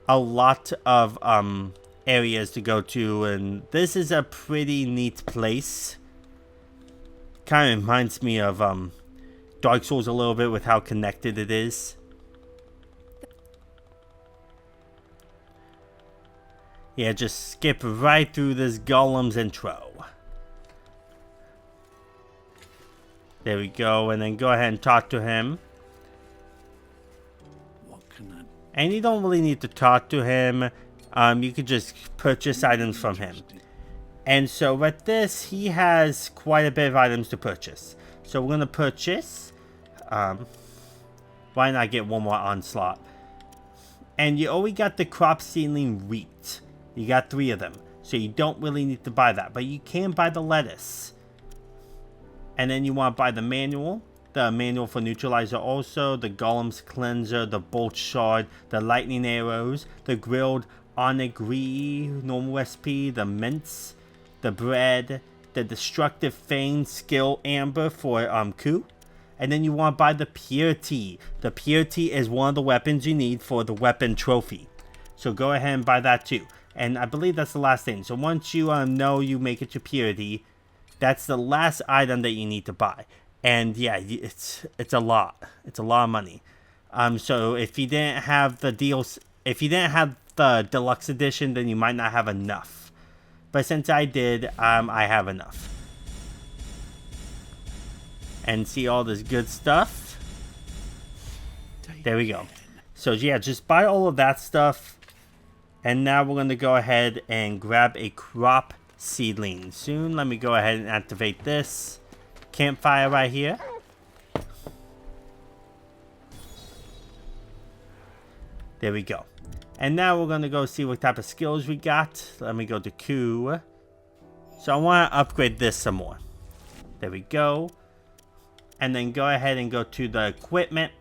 [SPEAKER 1] a lot of areas to go to, and this is a pretty neat place. Kind of reminds me of Dark Souls a little bit with how connected it is. Yeah, just skip right through this Golem's intro. There we go, and then go ahead and talk to him.
[SPEAKER 5] What can I...
[SPEAKER 1] And you don't really need to talk to him. You can just purchase items from him. And so with this, he has quite a bit of items to purchase. So we're going to purchase. Why not get one more onslaught? And you only got the crop seedling wheat. You got 3 of them. So you don't really need to buy that. But you can buy the lettuce. And then you want to buy the manual for neutralizer also, the Golem's cleanser, the bolt shard, the lightning arrows, the grilled onigiri normal SP, the mince, the bread, the destructive fang skill amber for Ku. And then you want to buy the purity. The purity is one of the weapons you need for the weapon trophy. So go ahead and buy that too. And I believe that's the last thing. So once you know you make it to purity, that's the last item that you need to buy. And yeah, it's a lot. It's a lot of money. So if you didn't have the deals, if you didn't have the deluxe edition, then you might not have enough. But since I did, I have enough. And see all this good stuff. There we go. So yeah, just buy all of that stuff. And now we're going to go ahead and grab a crop seedling. Soon, let me go ahead and activate this campfire right here. There we go. And now we're going to go see what type of skills we got. Let me go to Q. So I want to upgrade this some more. There we go. And then go ahead and go to the equipment.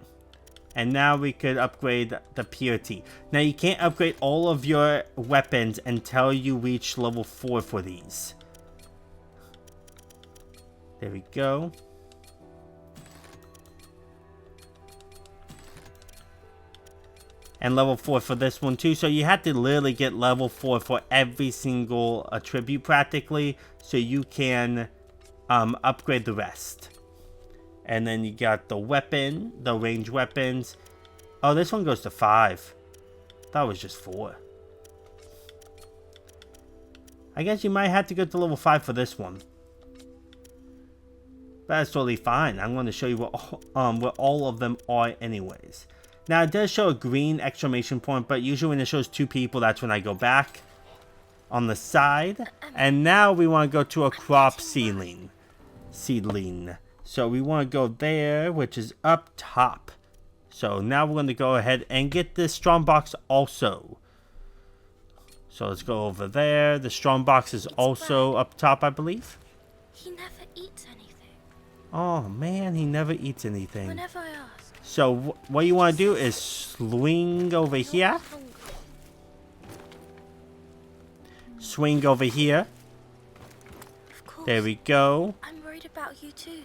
[SPEAKER 1] And now we could upgrade the purity. Now you can't upgrade all of your weapons until you reach level 4 for these. There we go. And level 4 for this one too. So you have to literally get level 4 for every single attribute practically. So you can upgrade the rest. And then you got the weapon, the range weapons. Oh, this one goes to 5. That was just 4. I guess you might have to go to level 5 for this one. But that's totally fine. I'm going to show you what all of them are anyways. Now, it does show a green exclamation point, but usually when it shows 2 people, that's when I go back on the side. And now we want to go to a crop seedling. So we want to go there, which is up top. So now we're going to go ahead and get this strong box also. So let's go over there. The strong box is also up top, I believe.
[SPEAKER 2] He never eats anything.
[SPEAKER 1] Oh man, he never eats anything.
[SPEAKER 2] Whenever I ask.
[SPEAKER 1] So what you want to do is swing over here. Swing over here.
[SPEAKER 2] Of course.
[SPEAKER 1] There we go.
[SPEAKER 2] I'm worried about you too.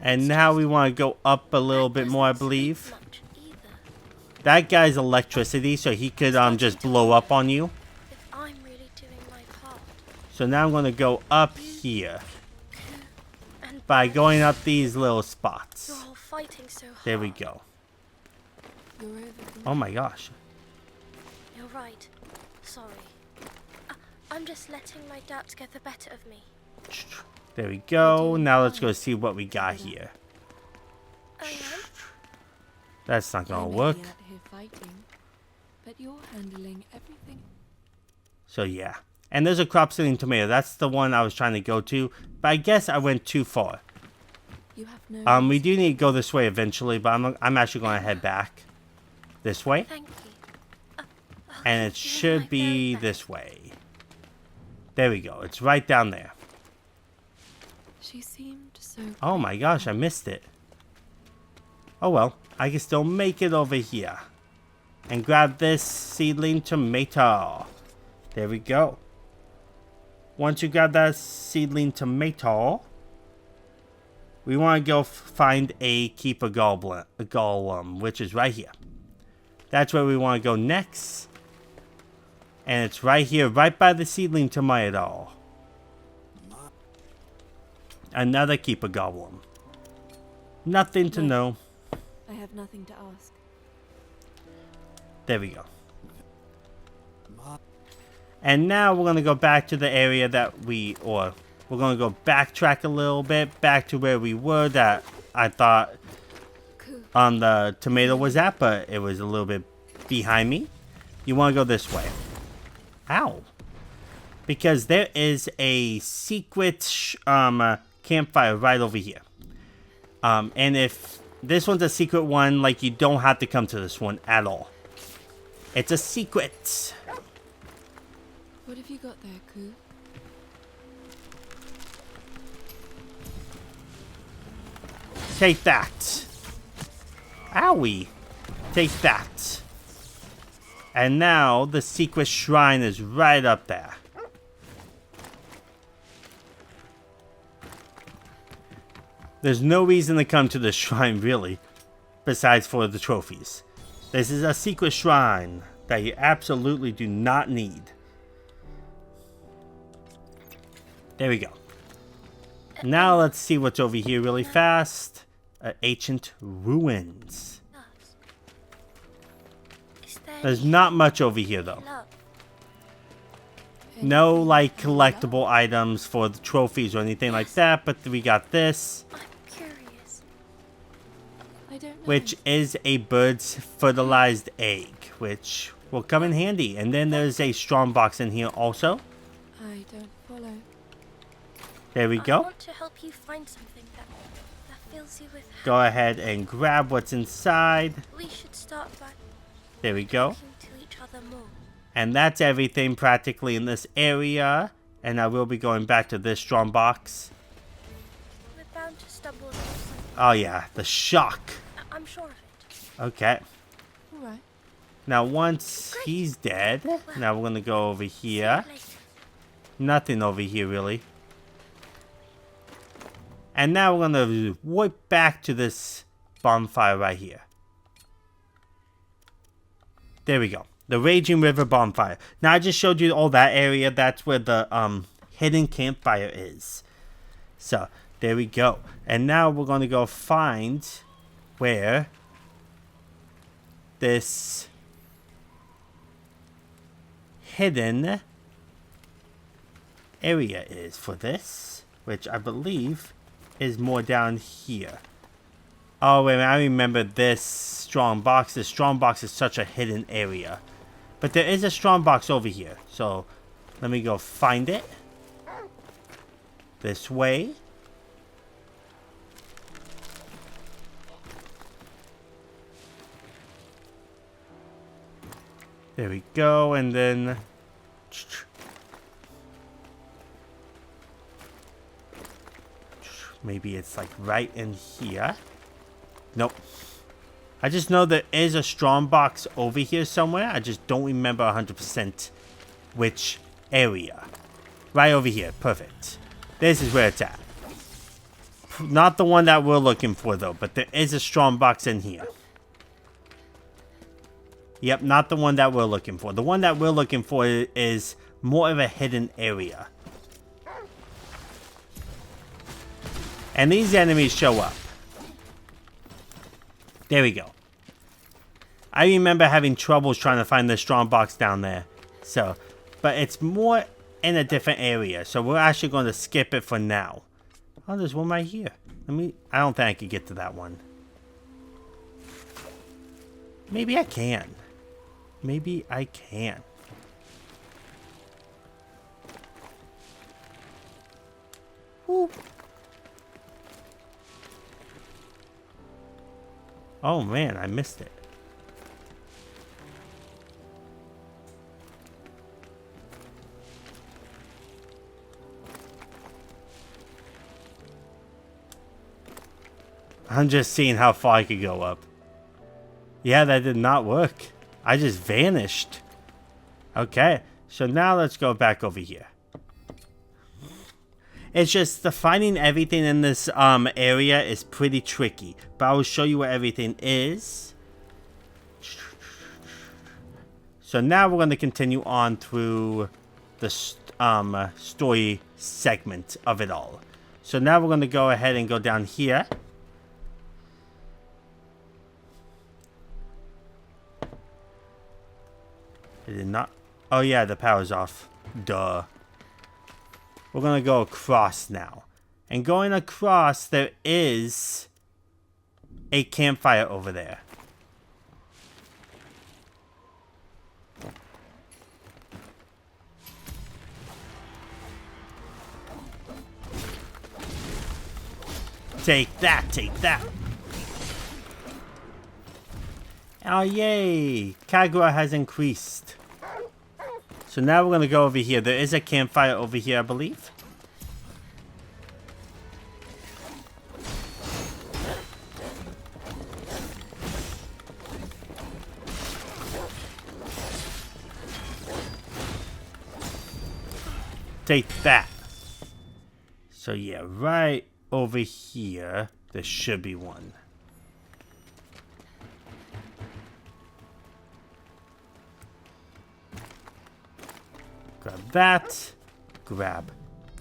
[SPEAKER 1] And now we want to go up a little bit more, I believe. That guy's electricity, so he could just blow up on you.
[SPEAKER 2] If I'm really doing my part.
[SPEAKER 1] So now I'm going to go up here. By going up these little spots.
[SPEAKER 2] You're all fighting so hard.
[SPEAKER 1] There we go.
[SPEAKER 4] You're over the...
[SPEAKER 1] Oh my gosh.
[SPEAKER 2] You're right. Sorry. I'm just letting my doubts get the better of me.
[SPEAKER 1] There we go. Now let's go see what we got here.
[SPEAKER 2] I am?
[SPEAKER 1] That's not gonna
[SPEAKER 4] I may
[SPEAKER 1] work.
[SPEAKER 4] be out here fighting, but you're handling everything.
[SPEAKER 1] So yeah. And there's a crop seedling tomato. That's the one I was trying to go to. But I guess I went too far.
[SPEAKER 4] You have no
[SPEAKER 1] We do need to go this way eventually, but I'm actually going to head back this way.
[SPEAKER 2] Thank you.
[SPEAKER 1] And it should be this way. There we go. It's right down there.
[SPEAKER 4] She seemed so...
[SPEAKER 1] Oh my gosh, I missed it. Oh well, I can still make it over here. And grab this seedling tomato. There we go. Once you grab that seedling tomato, we want to go find a keeper golem, which is right here. That's where we want to go next. And it's right here, right by the seedling tomato. Another keeper golem. Nothing to know.
[SPEAKER 4] I have nothing to ask.
[SPEAKER 1] There we go. And now we're going to go back to the area that we're going to go backtrack a little bit, back to where we were that I thought the tomato was at, but it was a little bit behind me. You want to go this way. Ow. Because there is a secret campfire right over here. And if this one's a secret one, like, you don't have to come to this one at all. It's a secret.
[SPEAKER 4] What have you got there, Koo?
[SPEAKER 1] Take that. Owie. Take that. And now the secret shrine is right up there. There's no reason to come to the shrine, really, besides for the trophies. This is a secret shrine that you absolutely do not need. There we go. Now let's see what's over here really fast. Ancient ruins. There's not much over here, though. No, like, collectible items for the trophies or anything like that, but we got this.
[SPEAKER 2] I'm curious.
[SPEAKER 4] I don't know.
[SPEAKER 1] Which is a bird's fertilized egg, which will come in handy. And then there's a strong box in here also.
[SPEAKER 4] I don't follow.
[SPEAKER 1] There we
[SPEAKER 2] I
[SPEAKER 1] go.
[SPEAKER 2] want to help you find something that fills you with
[SPEAKER 1] Go ahead and grab what's inside.
[SPEAKER 2] We should start by
[SPEAKER 1] There we go.
[SPEAKER 2] talking to each other more.
[SPEAKER 1] And that's everything practically in this area. And I will be going back to this strong box.
[SPEAKER 2] We're bound to stumble upon something.
[SPEAKER 1] Oh yeah, the shock.
[SPEAKER 2] I'm sure of it.
[SPEAKER 1] Okay.
[SPEAKER 4] All right.
[SPEAKER 1] Now once he's dead, now we're going to go over here.
[SPEAKER 2] Later.
[SPEAKER 1] Nothing over here really. And now we're going to warp back to this bonfire right here. There we go. The Raging River bonfire. Now I just showed you all that area. That's where the hidden campfire is. So there we go. And now we're going to go find where this hidden area is for this, which I believe is more down here. Oh wait a minute, I remember this strong box. This strong box is such a hidden area. But there is a strong box over here. So let me go find it. This way. There we go, and then maybe it's like right in here. Nope. I just know there is a strong box over here somewhere. I just don't remember 100% which area. Right over here. Perfect. This is where it's at. Not the one that we're looking for, though. But there is a strong box in here. Yep, not the one that we're looking for. The one that we're looking for is more of a hidden area. And these enemies show up. There we go. I remember having troubles trying to find the strong box down there. So, but it's more in a different area. So we're actually going to skip it for now. Oh, there's one right here. I don't think I can get to that one. Maybe I can. Maybe I can. Woo. Oh man, I missed it. I'm just seeing how far I could go up. Yeah, that did not work. I just vanished. Okay, so now let's go back over here. It's just the finding everything in this area is pretty tricky. But I will show you where everything is. So now we're going to continue on through the story segment of it all. So now we're going to go ahead and go down here. It did not. Oh yeah, the power's off. Duh. We're going to go across now. And going across, there is a campfire over there. Take that, take that. Oh, yay. Kagura has increased. So now we're going to go over here. There is a campfire over here, I believe. Take that. So yeah, right over here, there should be one. Grab that. Grab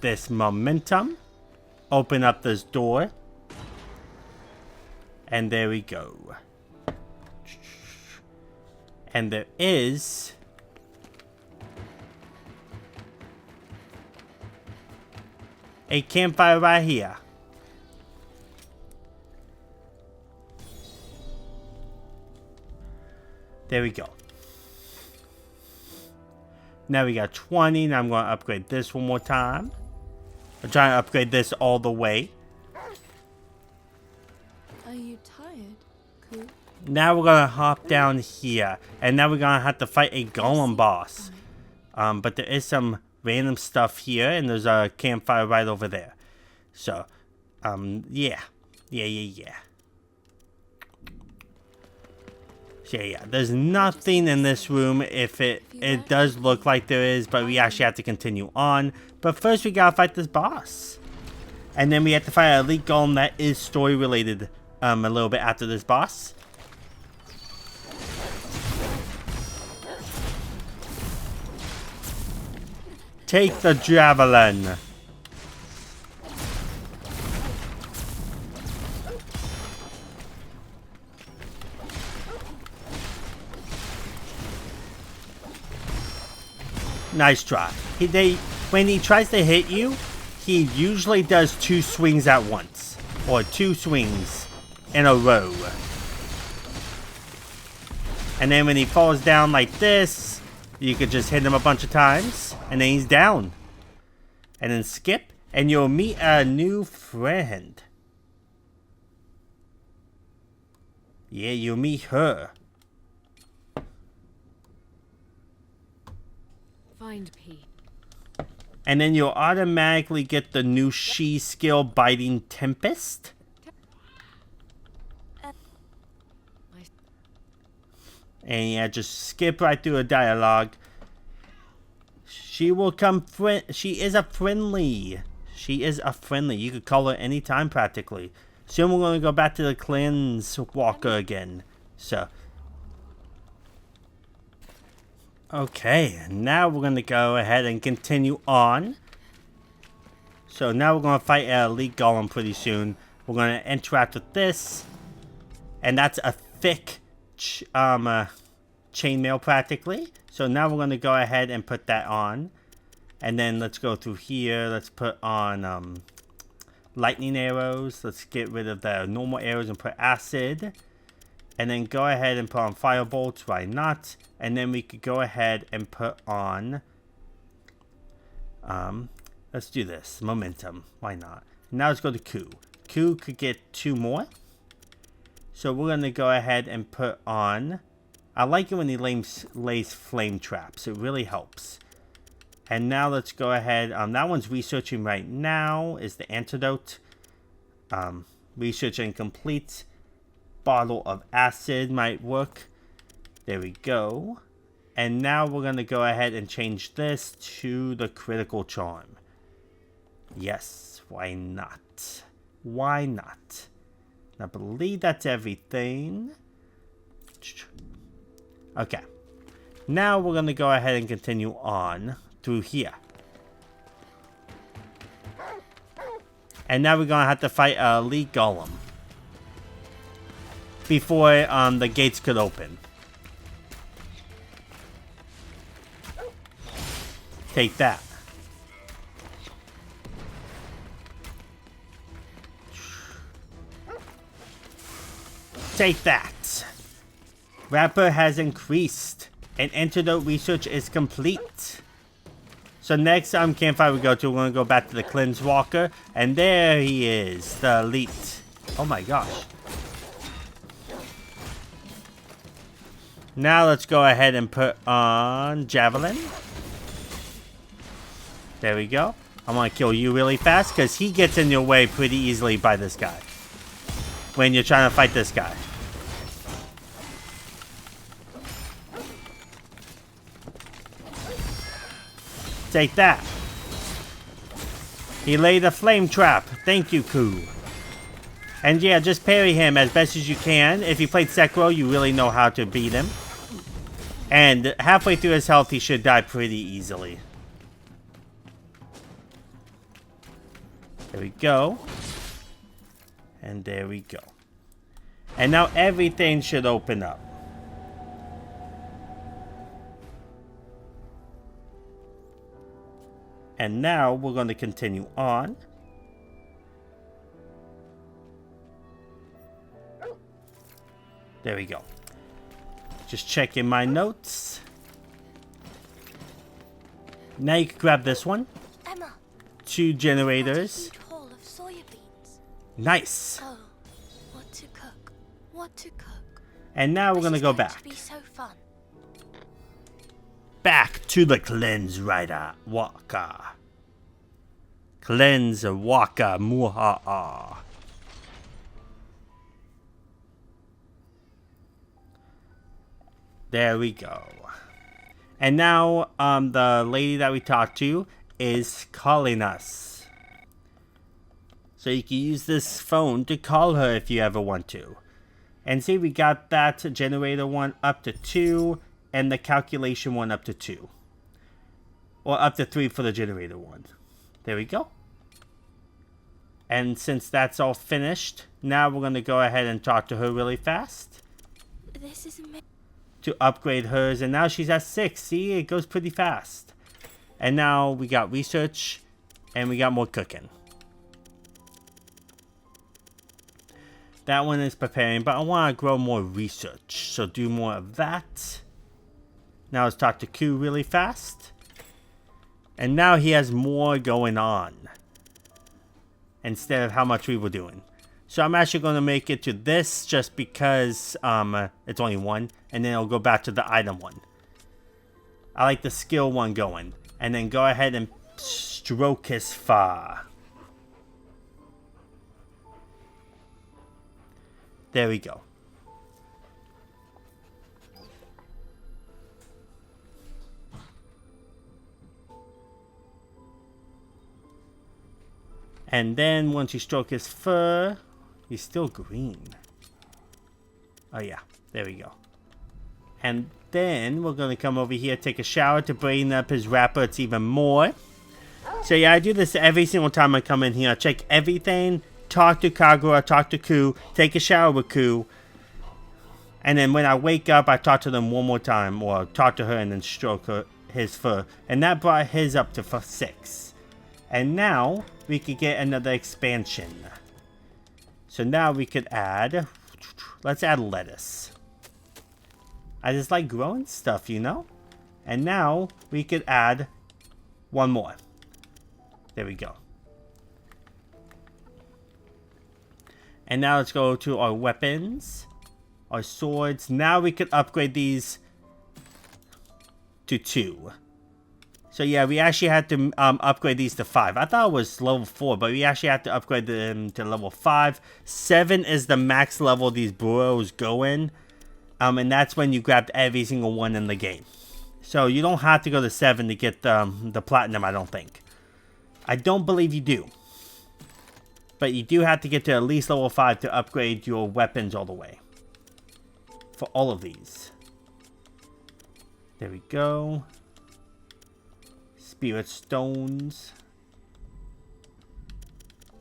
[SPEAKER 1] this momentum. Open up this door. And there we go. And there is a campfire right here. There we go. Now we got 20. Now I'm going to upgrade this one more time. I'm trying to upgrade this all the way.
[SPEAKER 4] Are you tired, Ku?
[SPEAKER 1] Now we're going to hop down here. And now we're going to have to fight a golem boss. But there is some random stuff here. And there's a campfire right over there. So, yeah. Yeah, there's nothing in this room. If it does look like there is, but we actually have to continue on. But first we gotta fight this boss. And then we have to fight an elite golem that is story related a little bit after this boss. Take the javelin. Nice try. When he tries to hit you, he usually does 2 swings at once. Or 2 swings in a row. And then when he falls down like this, you could just hit him a bunch of times. And then he's down. And then skip. And you'll meet a new friend. Yeah, you'll meet her.
[SPEAKER 4] Find P.
[SPEAKER 1] And then you'll automatically get the new she skill, Biting Tempest. And yeah, just skip right through a dialogue. She will come she is a friendly. She is a friendly. You could call her anytime practically. Soon we're going to go back to the Cleanse Walker again. So. Okay, now we're going to go ahead and continue on. So now we're going to fight an elite golem pretty soon. We're going to interact with this. And that's a thick chainmail practically. So now we're going to go ahead and put that on. And then let's go through here. Let's put on lightning arrows. Let's get rid of the normal arrows and put acid. And then go ahead and put on firebolts. Why not? And then we could go ahead and put on let's do this. Momentum. Why not? Now let's go to Ku. Ku could get 2 more. So we're going to go ahead and put on... I like it when he lays flame traps. It really helps. And now let's go ahead. That one's researching right now. Is the antidote. Researching complete. Bottle of acid might work. There we go. And now we're going to go ahead and change this to the critical charm. Yes, why not? Why not? I believe that's everything. Okay. Now we're going to go ahead and continue on through here. And now we're going to have to fight a elite golem before the gates could open. Take that. Take that. Wrapper has increased. And antidote research is complete. So next campfire we go to, we're going to go back to the Cleanse Walker. And there he is, the elite. Oh my gosh. Now let's go ahead and put on Javelin. There we go. I'm going to kill you really fast because he gets in your way pretty easily by this guy. When you're trying to fight this guy. Take that. He laid a flame trap. Thank you, Ku. And yeah, just parry him as best as you can. If you played Sekiro, you really know how to beat him. And halfway through his health, he should die pretty easily. There we go. And there we go. And now everything should open up. And now we're going to continue on. There we go. Just checking my notes. Now you can grab this one.
[SPEAKER 2] Emma.
[SPEAKER 1] 2 generators.
[SPEAKER 2] Huge haul of soya beans.
[SPEAKER 1] Nice.
[SPEAKER 2] Oh, what to cook? What to cook?
[SPEAKER 1] And now we're going to go back.
[SPEAKER 2] To be so fun.
[SPEAKER 1] Back to the Cleanse Walker. Cleanse Walker Muha'a. There we go. And now the lady that we talked to is calling us. So you can use this phone to call her if you ever want to. And see, we got that generator one up to 2. And the calculation one up to 2. Or up to 3 for the generator one. There we go. And since that's all finished, now we're going to go ahead and talk to her really fast.
[SPEAKER 2] This is amazing.
[SPEAKER 1] To upgrade hers. And now she's at 6. See, it goes pretty fast. And now we got research. And we got more cooking. That one is preparing. But I want to grow more research. So do more of that. Now let's talk to Q really fast. And now he has more going on. Instead of how much we were doing. So I'm actually going to make it to this just because it's only 1. And then it'll go back to the item one. I like the skill one going. And then go ahead and stroke his fa. There we go. And then once you stroke his fur, he's still green. Oh yeah, there we go. And then we're going to come over here, take a shower to brighten up his wrapper. It's even more. So yeah, I do this every single time I come in here. I check everything, talk to Kagura, talk to Ku, take a shower with Ku. And then when I wake up, I talk to them one more time, or talk to her and then stroke his fur. And that brought his up to 6. And now we could get another expansion. So now we could add, let's add lettuce. I just like growing stuff, you know? And now we could add one more. There we go. And now let's go to our weapons, our swords. Now we could upgrade these to 2. So yeah, we actually had to upgrade these to 5. I thought it was level 4, but we actually had to upgrade them to level 5. 7 is the max level these burrows go in. And that's when you grabbed every single one in the game. So you don't have to go to 7 to get the platinum, I don't think. I don't believe you do. But you do have to get to at least level 5 to upgrade your weapons all the way. For all of these. There we go. Spirit stones.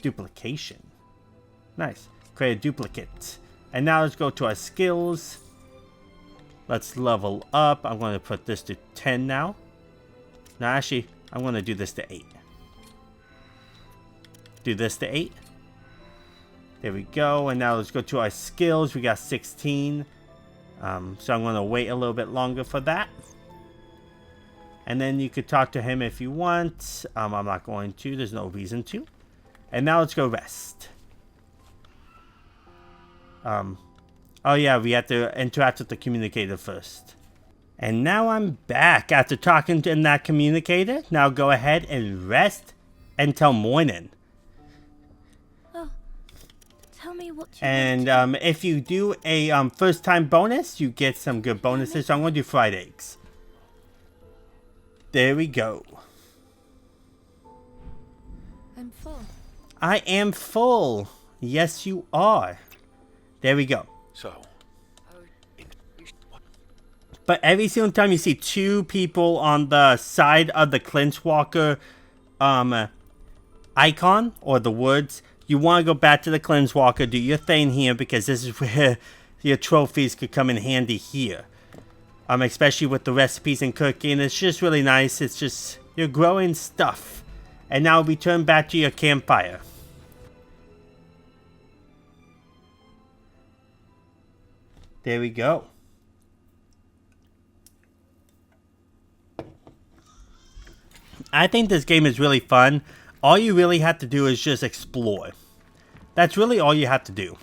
[SPEAKER 1] Duplication. Nice. Create a duplicate. And now let's go to our skills. Let's level up. I'm going to put this to 10 now. No, actually, I'm going to do this to 8. Do this to 8. There we go. And now let's go to our skills. We got 16. So I'm going to wait a little bit longer for that. And then you could talk to him if you want. I'm not going to. There's no reason to. And now let's go rest. Oh yeah, we have to interact with the communicator first. And now I'm back after talking to that communicator. Now go ahead and rest until morning.
[SPEAKER 2] Oh, tell me what you
[SPEAKER 1] And
[SPEAKER 2] want.
[SPEAKER 1] if you do a first time bonus, you get some good bonuses. So I'm going to do fried eggs. There we go.
[SPEAKER 4] I'm full.
[SPEAKER 1] I am full. Yes, you are. There we go.
[SPEAKER 3] So,
[SPEAKER 1] But every single time you see 2 people on the side of the Cleansewalker icon or the woods, you want to go back to the Cleansewalker, do your thing here, because this is where your trophies could come in handy here. Especially with the recipes and cooking. It's just really nice. It's just, you're growing stuff. And now return back to your campfire. There we go. I think this game is really fun. All you really have to do is just explore. That's really all you have to do.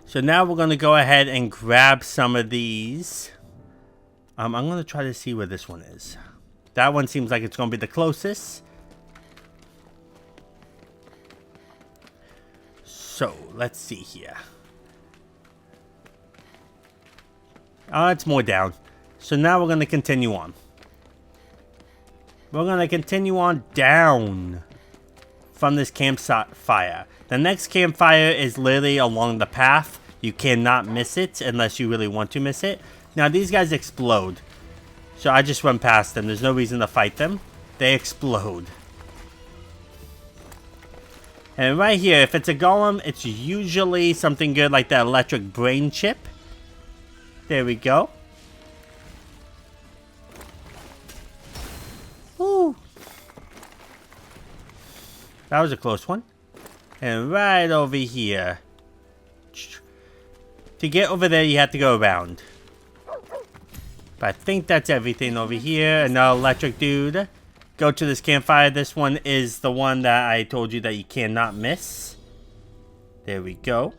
[SPEAKER 1] So now we're going to go ahead and grab some of these. I'm going to try to see where this one is. That one seems like it's going to be the closest. So, let's see here. Oh, it's more down. So now we're going to continue on. We're going to continue on down from this campfire. The next campfire is literally along the path. You cannot miss it unless you really want to miss it. Now, these guys explode. So I just run past them. There's no reason to fight them. They explode. And right here, if it's a golem, it's usually something good like the electric brain chip. There we go. Woo. That was a close one. And right over here. To get over there, you have to go around. But I think that's everything over here. Another electric dude. Go to this campfire. This one is the one that I told you that you cannot miss. There we go.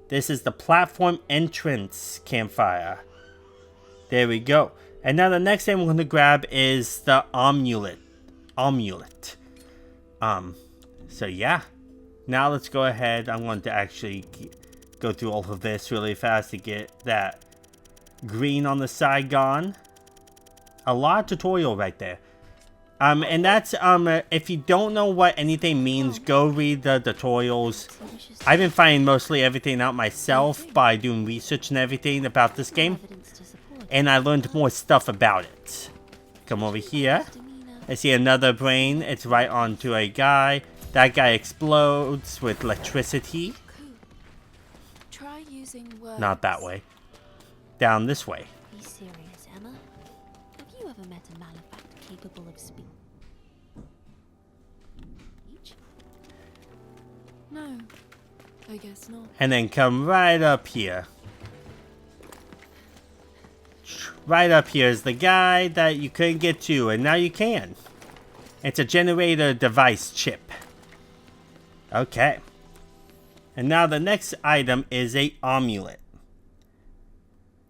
[SPEAKER 1] This is the platform entrance campfire. There we go. And now the next thing we're going to grab is the amulet. So yeah. Now let's go ahead. I'm going to actually go through all of this really fast to get that green on the side gone. A lot of tutorial right there. And that's, if you don't know what anything means, go read the tutorials. I've been finding mostly everything out myself by doing research and everything about this game. And I learned more stuff about it. Come over here. I see another brain. It's right onto a guy. That guy explodes with electricity.
[SPEAKER 4] Try using words.
[SPEAKER 1] Not that way. Down this way.
[SPEAKER 6] Be serious, Emma. Have you ever met a malefactor capable of speech?
[SPEAKER 4] No, I guess not.
[SPEAKER 1] And then come right up here. Right up here is the guy that you couldn't get to, and now you can. It's a generator device chip. Okay. And now the next item is a amulet,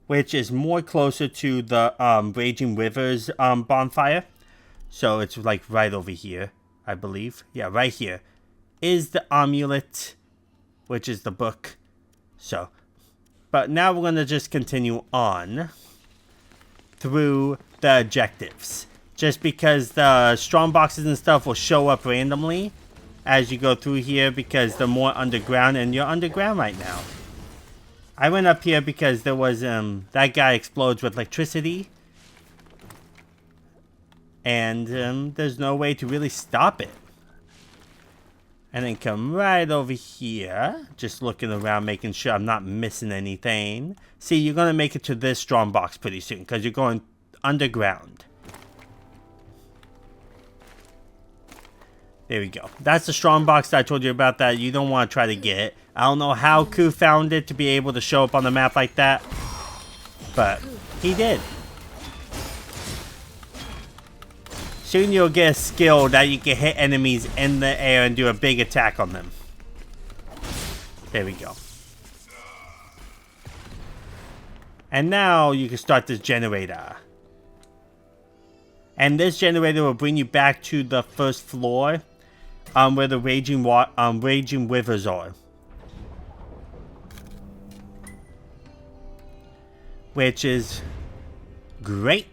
[SPEAKER 1] which is more closer to the Raging Rivers bonfire. So it's like right over here, I believe. Yeah, right here is the amulet, which is the book. So, but now we're going to just continue on through the objectives. Just because the strong boxes and stuff will show up randomly as you go through here, because they're more underground, and you're underground right now. I went up here because there was, that guy explodes with electricity. And, there's no way to really stop it. And then come right over here. Just looking around, making sure I'm not missing anything. See, you're going to make it to this strong box pretty soon, because you're going underground. There we go. That's the strong box that I told you about that you don't want to try to get. I don't know how Ku found it to be able to show up on the map like that. But he did. Soon you'll get a skill that you can hit enemies in the air and do a big attack on them. There we go. And now you can start this generator. And this generator will bring you back to the first floor, where the raging rivers are. Which is great.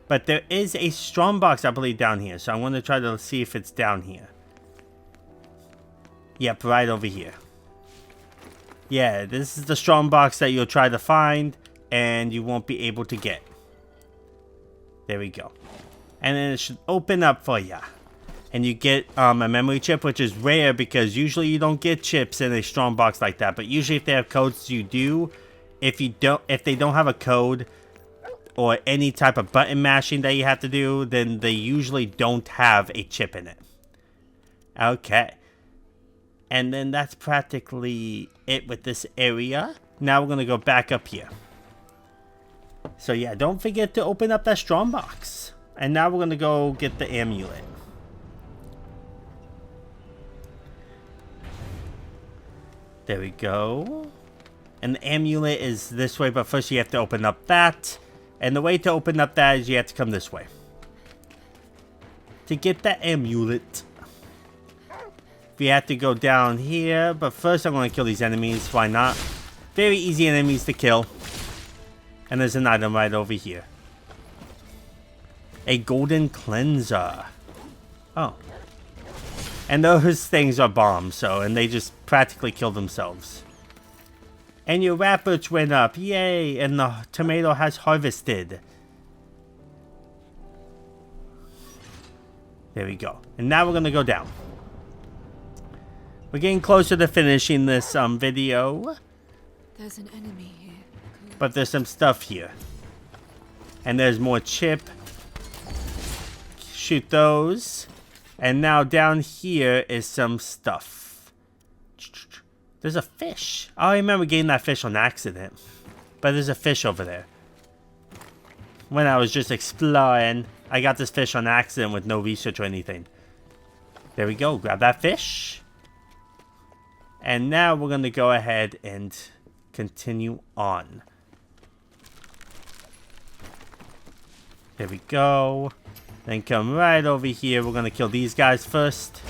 [SPEAKER 1] But there is a strong box, I believe, down here. So I'm going to try to see if it's down here. Yep, right over here. Yeah, this is the strong box that you'll try to find and you won't be able to get. There we go. And then it should open up for ya. And you get a memory chip, which is rare because usually you don't get chips in a strong box like that. But usually if they have codes, you do. If they don't have a code or any type of button mashing that you have to do, then they usually don't have a chip in it. Okay. And then that's practically it with this area. Now we're going to go back up here. So yeah, don't forget to open up that strong box. And now we're going to go get the amulet. There we go. And the amulet is this way, but first you have to open up that. And the way to open up that is you have to come this way. To get that amulet. We have to go down here, but first I'm going to kill these enemies. Why not? Very easy enemies to kill. And there's an item right over here. A golden cleanser. Oh. And those things are bombs, and they just practically kill themselves. And your rabbits went up. Yay! And the tomato has harvested. There we go. And now we're going to go down. We're getting closer to finishing this video.
[SPEAKER 4] There's an enemy here. Cool.
[SPEAKER 1] But there's some stuff here. And there's more chip. Shoot those. And now down here is some stuff. There's a fish. Oh, I remember getting that fish on accident. But there's a fish over there. When I was just exploring, I got this fish on accident with no research or anything. There we go. Grab that fish. And now we're going to go ahead and continue on. There we go. Then come right over here. We're going to kill these guys first.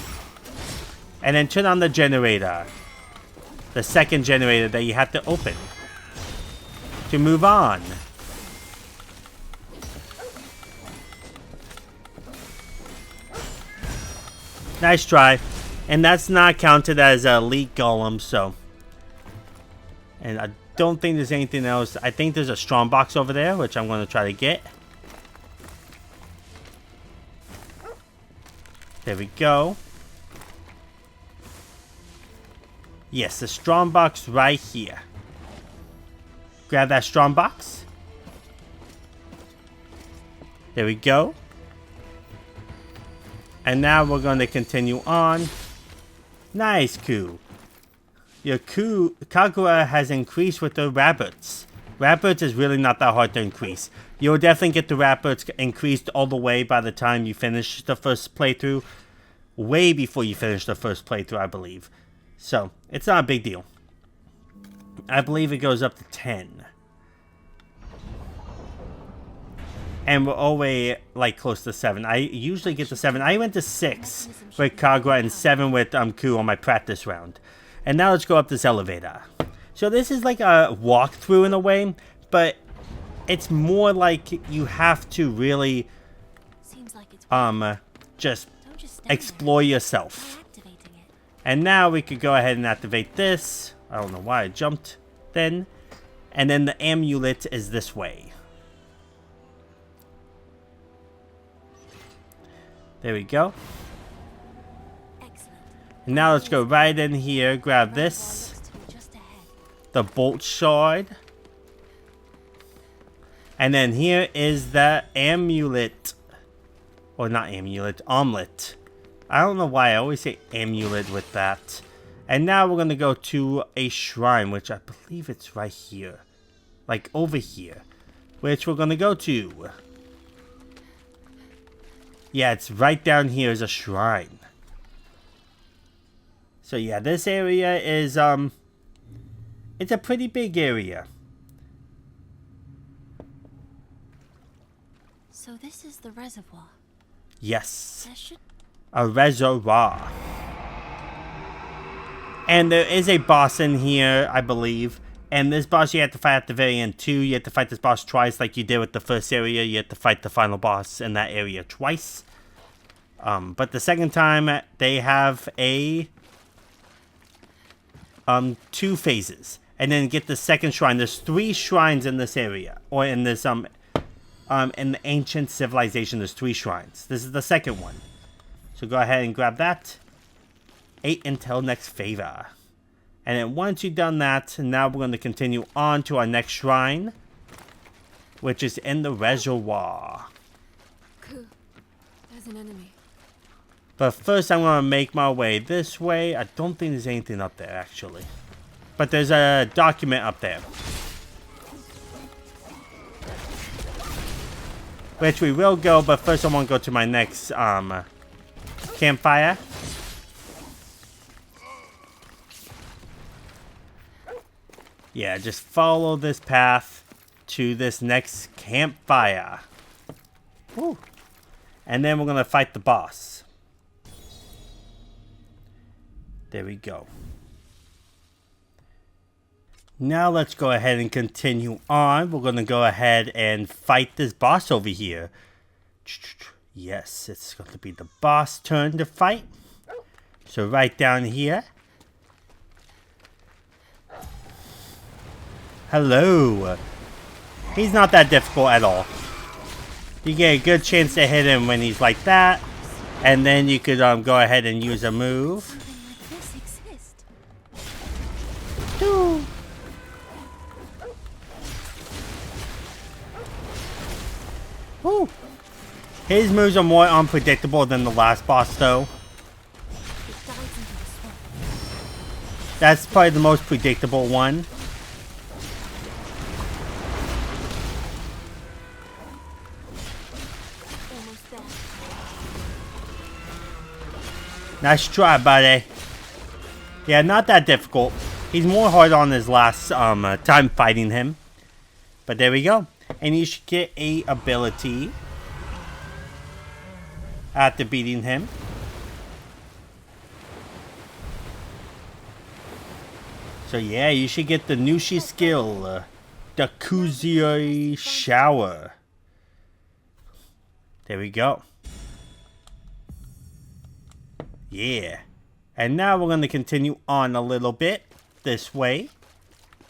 [SPEAKER 1] And then turn on the generator. The second generator that you have to open. To move on. Nice try. And that's not counted as a elite golem, so. And I don't think there's anything else. I think there's a strong box over there, which I'm going to try to get. There we go. Yes, the strong box right here. Grab that strong box. There we go. And now we're going to continue on. Nice, Ku. Your Kagura has increased with the rabbits. Rabbits is really not that hard to increase. You'll definitely get the rabbits increased all the way by the time you finish the first playthrough. Way before you finish the first playthrough, I believe. So, it's not a big deal. I believe it goes up to 10. And we're always, like, close to 7. I usually get to 7. I went to 6 with Kagura and 7 with Ku on my practice round. And now let's go up this elevator. So this is like a walkthrough in a way, but it's more like you have to really just explore yourself. And now we could go ahead and activate this. I don't know why I jumped then. And then the amulet is this way. There we go.
[SPEAKER 6] Excellent.
[SPEAKER 1] And now let's go right in here, grab this.
[SPEAKER 6] Looks to be just ahead.
[SPEAKER 1] The bolt shard. And then here is the amulet. Or not amulet, omelet. I don't know why I always say amulet with that. And now we're going to go to a shrine, which I believe it's right here. Like over here. Which we're going to go to. Yeah, it's right down here is a shrine. So yeah, this area is, it's a pretty big area.
[SPEAKER 6] So this is the reservoir.
[SPEAKER 1] Yes.
[SPEAKER 6] There should
[SPEAKER 1] A reservoir. And there is a boss in here, I believe. And this boss you have to fight at the very end too. You have to fight this boss twice like you did with the first area. You have to fight the final boss in that area twice. But the second time they have a 2 phases. And then get the second shrine. There's 3 shrines in this area. Or in this in the ancient civilization there's 3 shrines. This is the second one. So go ahead and grab that. 8 until next favor. And then once you've done that, now we're going to continue on to our next shrine. Which is in the reservoir.
[SPEAKER 4] Cool. There's an enemy.
[SPEAKER 1] But first I'm going to make my way this way. I don't think there's anything up there actually. But there's a document up there. Which we will go, but first I want to go to my next campfire. Yeah, just follow this path to this next campfire. Woo. And then we're going to fight the boss. There we go. Now let's go ahead and continue on. We're going to go ahead and fight this boss over here. Yes, it's going to be the boss turn to fight. So right down here. Hello. He's not that difficult at all. You get a good chance to hit him when he's like that. And then you could go ahead and use a move.
[SPEAKER 6] something like this exist.
[SPEAKER 1] Doo. Woo. His moves are more unpredictable than the last boss, though.
[SPEAKER 6] It dives into the swamp.
[SPEAKER 1] That's probably the most predictable one.
[SPEAKER 6] Almost there.
[SPEAKER 1] Nice try, buddy. Yeah, not that difficult. He's more hard on his last time fighting him. But there we go. And you should get a ability after beating him. So yeah, you should get the Nushi skill. The Kuzui Shower. There we go. Yeah. And now we're going to continue on a little bit this way.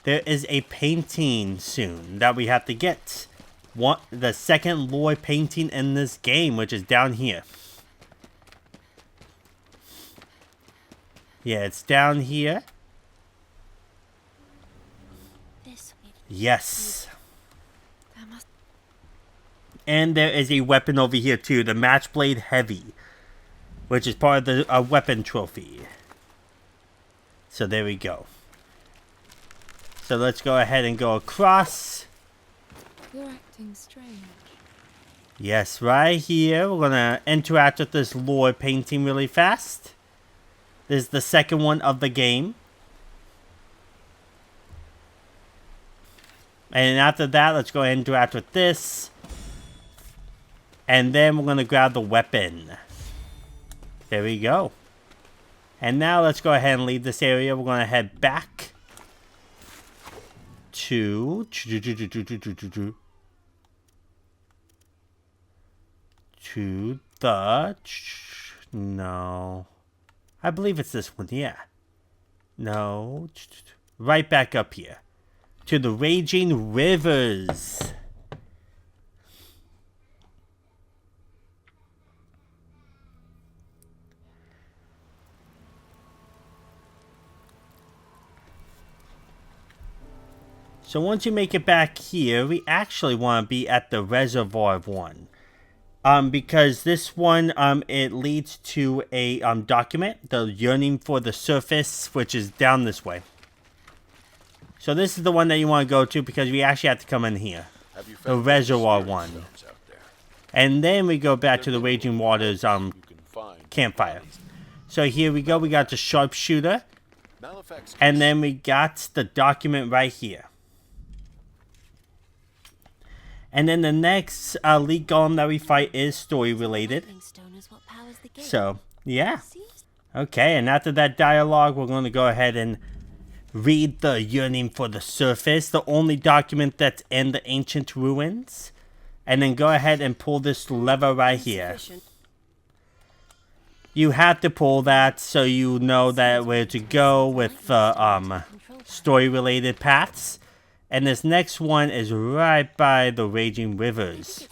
[SPEAKER 1] There is a painting soon that we have to get. The second lore painting in this game, which is down here. Yeah, it's down here.
[SPEAKER 6] This way.
[SPEAKER 1] Yes.
[SPEAKER 4] There must.
[SPEAKER 1] And there is a weapon over here too, the Matchblade Heavy, which is part of the weapon trophy. So there we go. So let's go ahead and go across.
[SPEAKER 4] You're acting strange.
[SPEAKER 1] Yes, right here. We're going to interact with this lore painting really fast. This is the second one of the game. And after that, let's go ahead and interact with this. And then we're going to grab the weapon. There we go. And now let's go ahead and leave this area. We're going to head back to the no, I believe it's this one. Yeah, no, right back up here to the Raging Rivers. So once you make it back here, we actually want to be at the Reservoir one. Because this one, it leads to a document, the Yearning for the Surface, which is down this way. So this is the one that you want to go to because we actually have to come in here. The Reservoir one. And then we go back to the Raging Waters campfire. So here we go, we got the Sharpshooter. And then we got the document right here. And then the next Elite Golem that we fight is story related. So, yeah. Okay, and after that dialogue, we're going to go ahead and read the Yearning for the Surface, the only document that's in the ancient ruins. And then go ahead and pull this lever right here. You have to pull that so you know that where to go with the story related paths. And this next one is right by the Raging Rivers.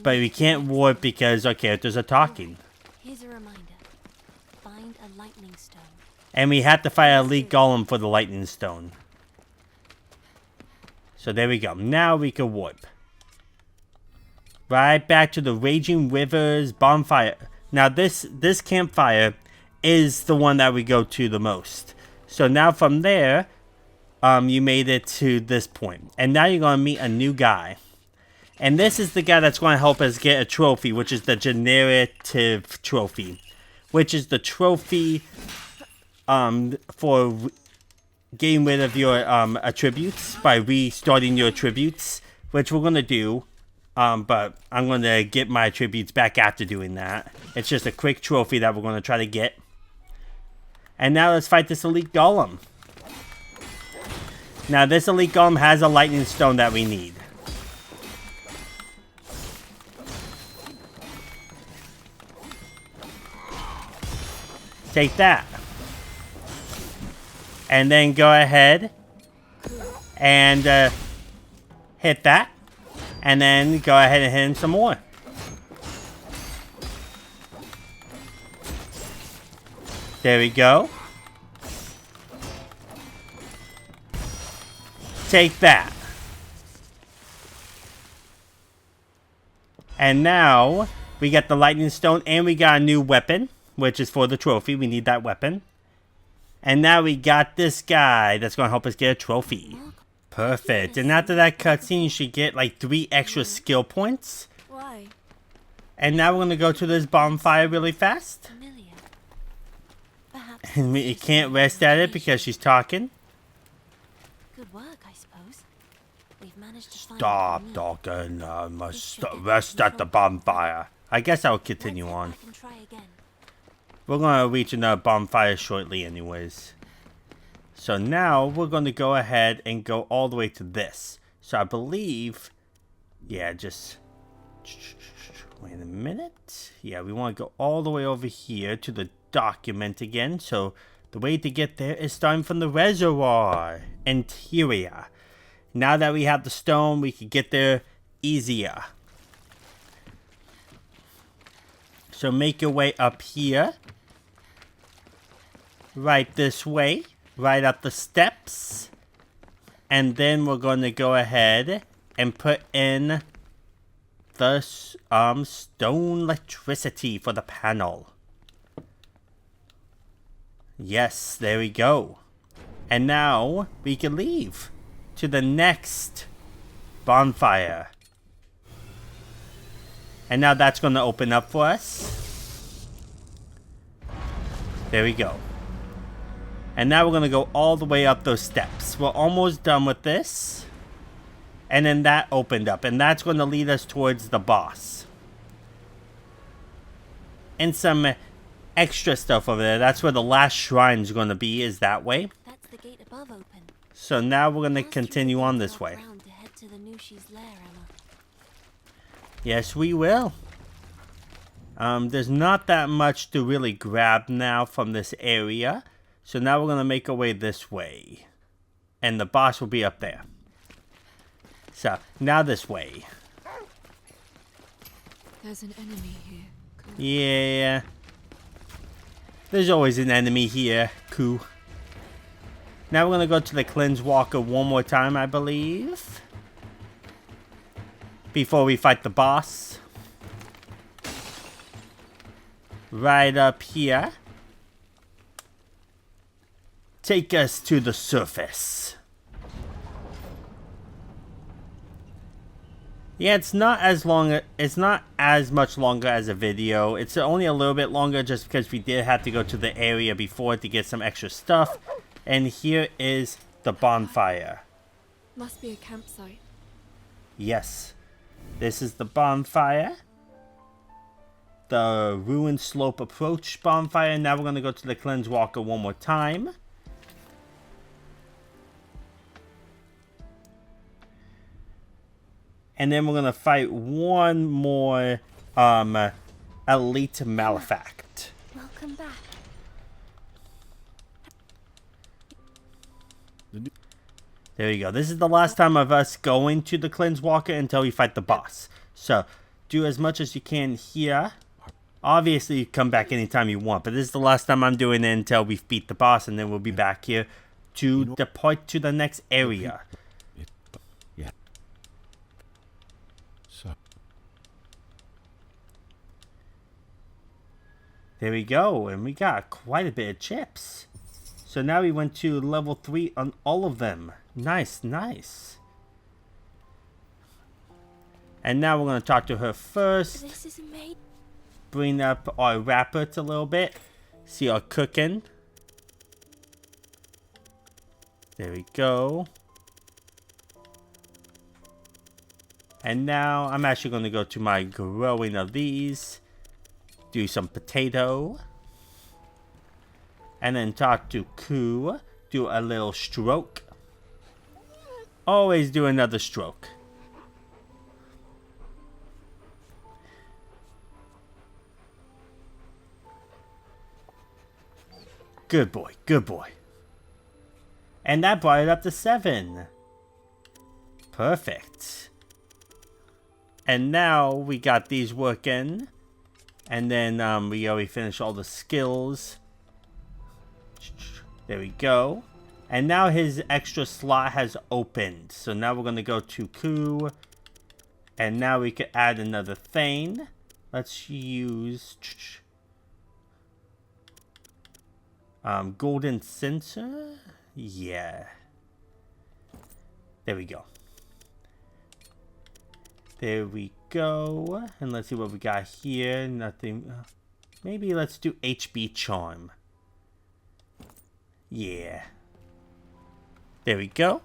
[SPEAKER 1] But we can't warp because our characters are talking.
[SPEAKER 6] Here's a reminder. Find a lightning stone.
[SPEAKER 1] And we have to fight a Elite Golem for the lightning stone. So there we go. Now we can warp. Right back to the Raging Rivers bonfire. Now this campfire is the one that we go to the most. So now from there, you made it to this point. And now you're going to meet a new guy. And this is the guy that's going to help us get a trophy, which is the generative trophy. Which is the trophy for getting rid of your attributes by restarting your attributes. Which we're going to do. But I'm going to get my attributes back after doing that. It's just a quick trophy that we're going to try to get. And now let's fight this Elite Golem. Now this Elite Golem has a lightning stone that we need. Take that. And then go ahead and hit that. And then go ahead and hit him some more. There we go. Take that. And now we got the lightning stone and we got a new weapon, which is for the trophy. We need that weapon. And now we got this guy that's going to help us get a trophy. Perfect. And after that cutscene, you should get like 3 extra skill points.
[SPEAKER 4] Why?
[SPEAKER 1] And now we're going to go to this bonfire really fast.
[SPEAKER 6] Familiar. Perhaps
[SPEAKER 1] And we can't rest at it because she's talking.
[SPEAKER 6] good work, I suppose. We've managed to find
[SPEAKER 1] Stop
[SPEAKER 6] what we need.
[SPEAKER 1] talking. I must rest at the bonfire. I guess I'll continue
[SPEAKER 6] Let's
[SPEAKER 1] on.
[SPEAKER 6] head back and try again.
[SPEAKER 1] We're going to reach another bonfire shortly anyways. So now we're going to go ahead and go all the way to this. So I believe... Yeah, just... Wait a minute. Yeah, we want to go all the way over here to the document again. So the way to get there is starting from the reservoir interior. Now that we have the stone, we can get there easier. So make your way up here. Right this way. Right up the steps. And then we're going to go ahead and put in the stone electricity for the panel. Yes, there we go. And now we can leave to the next bonfire. And now that's going to open up for us. There we go. And now we're going to go all the way up those steps. We're almost done with this. And then that opened up. And that's going to lead us towards the boss. And some extra stuff over there. That's where the last shrine's going to be, is that way.
[SPEAKER 6] That's the gate above open.
[SPEAKER 1] So now we're going to
[SPEAKER 6] Last
[SPEAKER 1] continue
[SPEAKER 6] you
[SPEAKER 1] on
[SPEAKER 6] will
[SPEAKER 1] this
[SPEAKER 6] walk
[SPEAKER 1] way.
[SPEAKER 6] round to head to the Nushi's lair, Emma.
[SPEAKER 1] Yes, we will. There's not that much to really grab now from this area. So now we're going to make our way this way. And the boss will be up there. So, now this way.
[SPEAKER 4] There's an enemy here. Cool.
[SPEAKER 1] Yeah. There's always an enemy here. Cool. Now we're going to go to the Cleanse Walker one more time, I believe. Before we fight the boss. Right up here. Take us to the surface. Yeah, it's not as long. It's not as much longer as a video. It's only a little bit longer just because we did have to go to the area before to get some extra stuff. And here is the bonfire.
[SPEAKER 4] Must be a campsite.
[SPEAKER 1] Yes. This is the bonfire. The Ruined Slope Approach bonfire. Now we're going to go to the Cleanse Walker one more time. And then we're going to fight one more Elite Malefact.
[SPEAKER 2] Welcome back.
[SPEAKER 1] There you go. This is the last time of us going to the Cleanse Walker until we fight the boss. So, do as much as you can here. Obviously, you come back anytime you want, but this is the last time I'm doing it until we beat the boss, and then we'll be back here to depart to the next area.
[SPEAKER 3] Yeah. So.
[SPEAKER 1] There we go, and we got quite a bit of chips. So now we went to level 3 on all of them. Nice, nice. And now we're going to talk to her first.
[SPEAKER 2] This is amazing.
[SPEAKER 1] Bring up our rabbit a little bit. See our cooking. There we go. And now I'm actually going to go to my growing of these. Do some potato. And then talk to Koo. Do a little stroke. Always do another stroke. Good boy, good boy. And that brought it up to 7. Perfect. And now we got these working. And then we already finished all the skills. There we go. And now his extra slot has opened. So now we're going to go to Koo. And now we can add another thing. Let's use golden censer. Yeah. There we go. There we go. And let's see what we got here. Nothing. Maybe let's do HB charm. Yeah. There we go.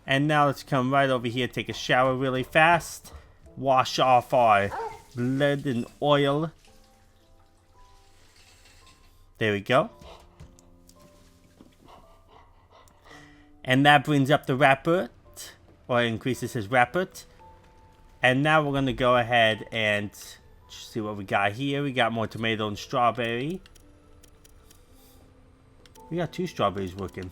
[SPEAKER 1] And now let's come right over here, take a shower really fast. Wash off our blood and oil. There we go. And that brings up the rapport, or increases his rapport. And now we're going to go ahead and see what we got here. We got more tomato and strawberry. We got 2 strawberries working.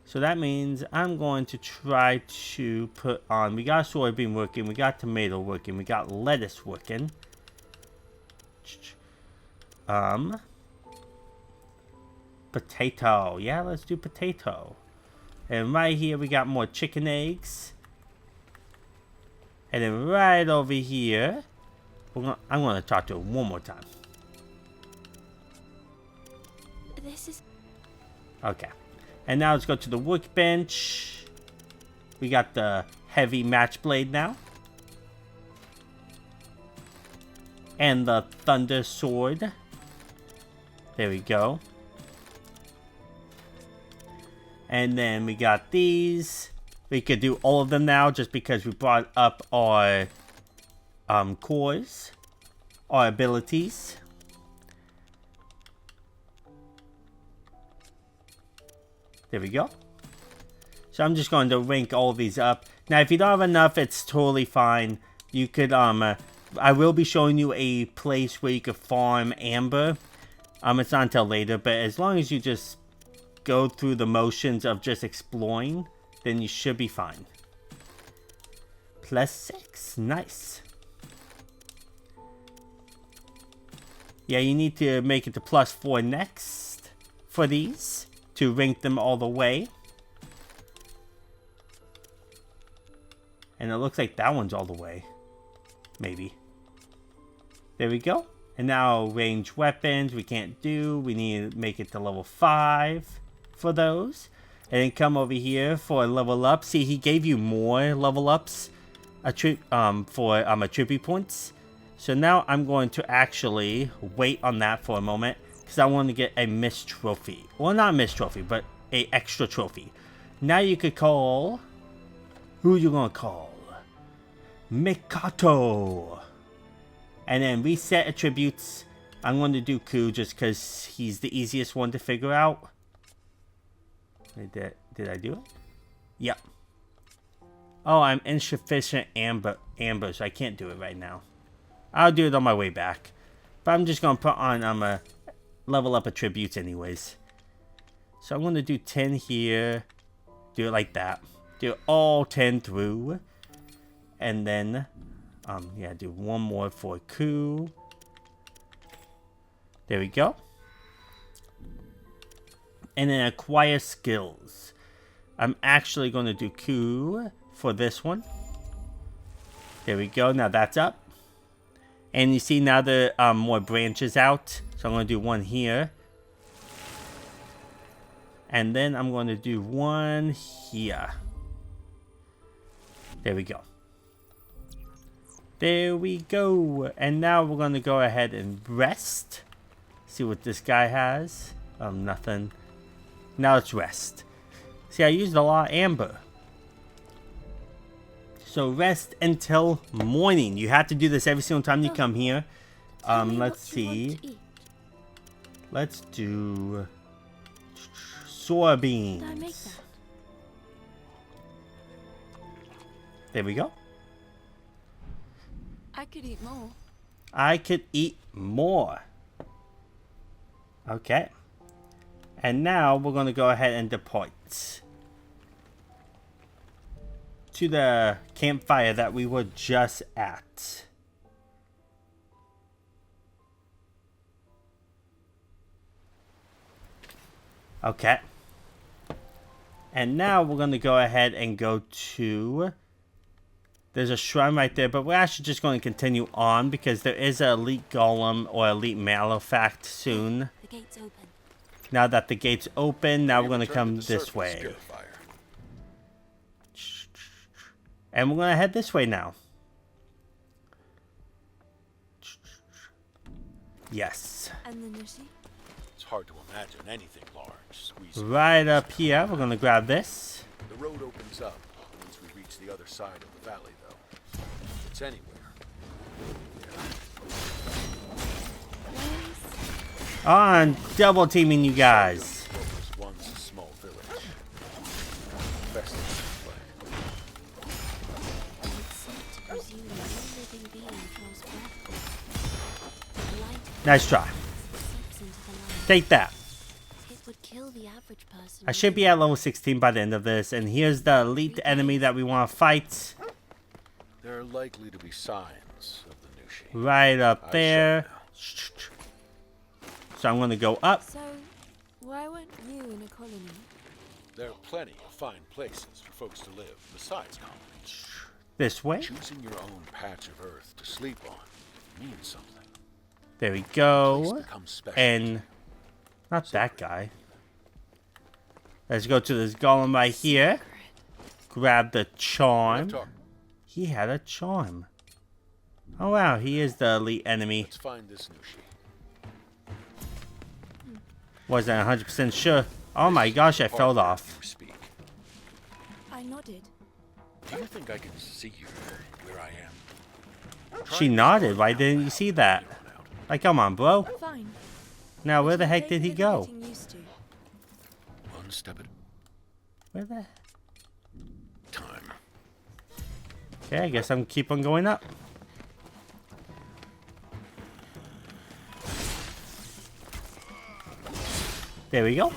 [SPEAKER 1] So that means I'm going to try to put on... We got soybean working. We got tomato working. We got lettuce working. Potato. Yeah, let's do potato. And right here we got more chicken eggs. And then right over here... I'm going to talk to her one more time.
[SPEAKER 2] This is...
[SPEAKER 1] Okay. And now let's go to the workbench. We got the heavy match blade now. And the thunder sword. There we go. And then we got these. We could do all of them now just because we brought up our cores. Our abilities. There we go. So I'm just going to rank all of these up. Now, if you don't have enough, it's totally fine. You could, I will be showing you a place where you could farm amber. It's not until later, but as long as you just go through the motions of just exploring, then you should be fine. +6. Nice. Yeah, you need to make it to +4 next for these to rank them all the way. And it looks like that one's all the way. Maybe. There we go. And now ranged weapons we can't do. We need to make it to level 5 for those. And then come over here for a level up. See, he gave you more level ups for attribute points. So now I'm going to actually wait on that for a moment. Because I want to get a missed trophy. Well, not a missed trophy, but a extra trophy. Now you could call... Who you gonna call? Mikato. And then reset attributes. I'm going to do Ku just because he's the easiest one to figure out. Did I do it? Yep. Oh, I'm insufficient amber, so I can't do it right now. I'll do it on my way back. But I'm just going to put on level up attributes anyways. So I'm going to do 10 here. Do it like that. Do all 10 through. And then, yeah, do one more for Ku. There we go. And then acquire skills. I'm actually going to do Ku for this one. There we go. Now that's up. And you see now the more branches out. So I'm going to do one here. And then I'm going to do one here. There we go. There we go. And now we're going to go ahead and rest. See what this guy has. Nothing. Now it's rest. See, I used a lot of amber. So rest until morning. You have to do this every single time you come here. Let's see. Let's do soybeans. There we go.
[SPEAKER 4] I could eat more.
[SPEAKER 1] I could eat more. Okay. And now we're going to go ahead and depart to the campfire that we were just at. Okay. And now we're going to go ahead and go to... There's a shrine right there, but we're actually just going to continue on because there is an elite golem or elite malefact soon.
[SPEAKER 6] The gate's open.
[SPEAKER 1] Now that the gate's open, now we're going to come this way. And we're going to head this way now. Yes.
[SPEAKER 4] And the Nushi?
[SPEAKER 3] It's hard to imagine anything large squeezing.
[SPEAKER 1] Right up here, we're going to grab this.
[SPEAKER 3] The road opens up once we reach the other side of the valley, though. If it's anywhere.
[SPEAKER 1] On double teaming you guys.
[SPEAKER 3] What was once a small village. Best of
[SPEAKER 1] Nice try. Take that.
[SPEAKER 6] It would kill the average person.
[SPEAKER 1] I should be at level 16 by the end of this. And here's the elite enemy that we want to fight.
[SPEAKER 3] There are likely to be signs of the Nushi.
[SPEAKER 1] Right up there. So I'm going to go up.
[SPEAKER 4] So, why weren't you in a colony?
[SPEAKER 3] There are plenty of fine places for folks to live besides colonies.
[SPEAKER 1] This way.
[SPEAKER 3] Choosing your own patch of earth to sleep on means something.
[SPEAKER 1] There we go.
[SPEAKER 3] Special.
[SPEAKER 1] And not that guy. Let's go to this golem right here. Grab the charm. He had a charm. Oh wow, he is the elite enemy.
[SPEAKER 3] Let's find this Nushi.
[SPEAKER 1] Wasn't 100% sure. Oh my gosh, I fell off.
[SPEAKER 4] I nodded.
[SPEAKER 3] Do you think I can see you where I am?
[SPEAKER 1] She nodded. Why didn't you see that? Like, come on, bro.
[SPEAKER 4] Fine.
[SPEAKER 1] Now, where the heck did he go?
[SPEAKER 3] One step at
[SPEAKER 1] Where the...
[SPEAKER 3] time.
[SPEAKER 1] Okay, I guess I'm keep on going up. There we go.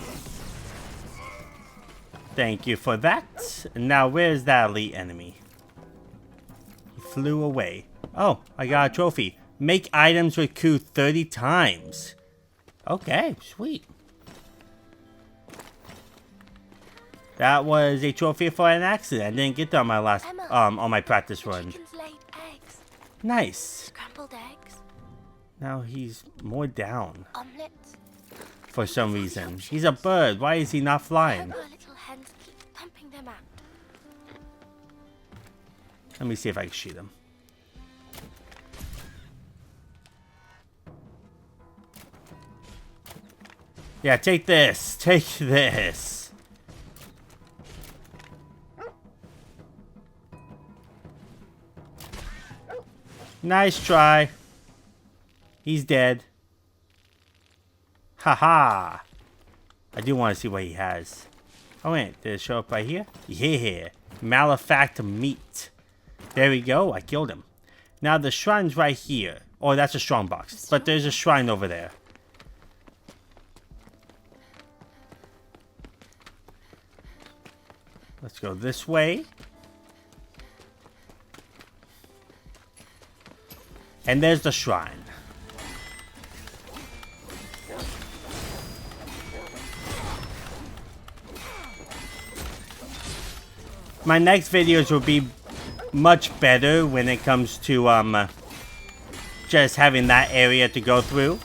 [SPEAKER 1] Thank you for that. And now, where's that elite enemy? flew away. Oh, I got a trophy. Make items with Q 30 times. Okay, sweet. That was a trophy for an accident. I didn't get that on my last,
[SPEAKER 2] Emma,
[SPEAKER 1] on my practice
[SPEAKER 2] the
[SPEAKER 1] run.
[SPEAKER 2] chickens laid eggs.
[SPEAKER 1] Nice.
[SPEAKER 2] Scrambled eggs.
[SPEAKER 1] Now he's more down
[SPEAKER 2] Omelets.
[SPEAKER 1] for some reason. He's a bird. Why is he not
[SPEAKER 2] I
[SPEAKER 1] flying?
[SPEAKER 2] hope our little hens keep pumping them out.
[SPEAKER 1] Let me see if I can shoot him. Yeah, take this. Take this. Nice try. He's dead. Haha. I do want to see what he has. Oh wait, did it show up right here? Yeah. Malefact meat. There we go. I killed him. Now the shrine's right here. Oh, that's a strong box. But there's a shrine over there. Let's go this way. And there's the shrine. My next videos will be much better when it comes to just having that area to go through.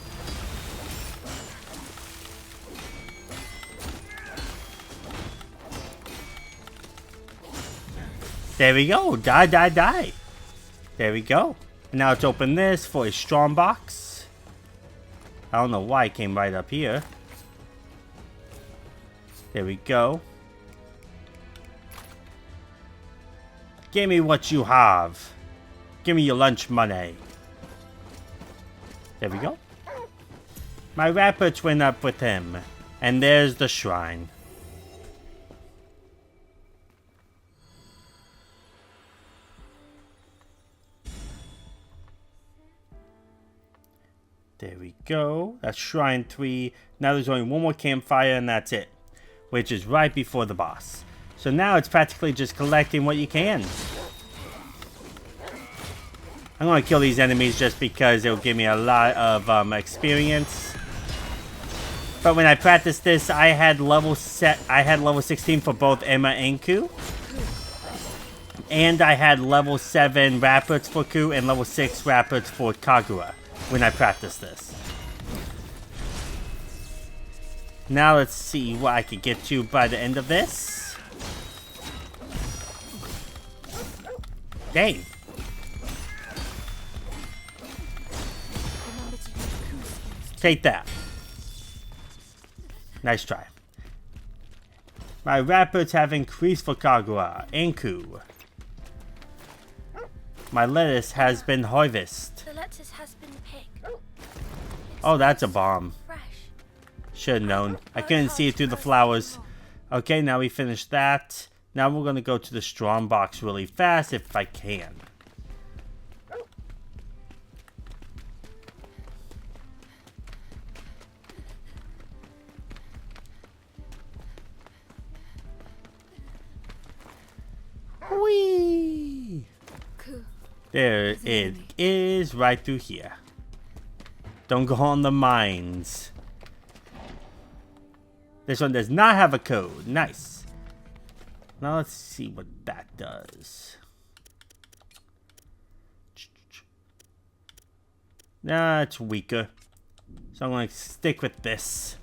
[SPEAKER 1] There we go. Die, die, die. There we go. Now let's open this for a strong box. I don't know why it came right up here. There we go. Give me what you have. Give me your lunch money. There we go. My rabbits went up with him. And there's the shrine. There we go. That's Shrine 3. Now there's only one more campfire and that's it. Which is right before the boss. So now it's practically just collecting what you can. I'm going to kill these enemies just because it'll give me a lot of experience. But when I practiced this, I had level 16 for both Emma and Ku. And I had level 7 Rapids for Ku and level 6 Rapids for Kagura when I practiced this. Now let's see what I can get to by the end of this. Dang. Take that. Nice try. My rapids have increased for Kagura and Ku. My lettuce has been harvested.
[SPEAKER 2] The lettuce has been picked.
[SPEAKER 1] Oh, that's a bomb.
[SPEAKER 2] Fresh.
[SPEAKER 1] Should have known. I couldn't see it through the flowers. Okay, now we finished that. Now we're going to go to the strong box really fast if I can. Whee! There it is, right through here. Don't go on the mines. This one does not have a code. Nice. Now let's see what that does. Nah, it's weaker. So I'm going to stick with this.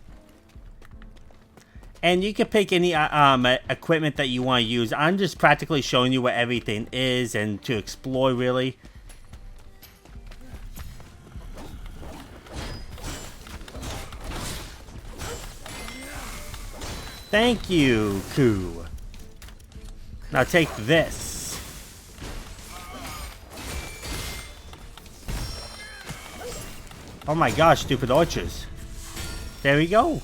[SPEAKER 1] And you can pick any equipment that you want to use. I'm just practically showing you what everything is and to explore, really. Thank you, Ku. Now take this. Oh my gosh, stupid archers. There we go.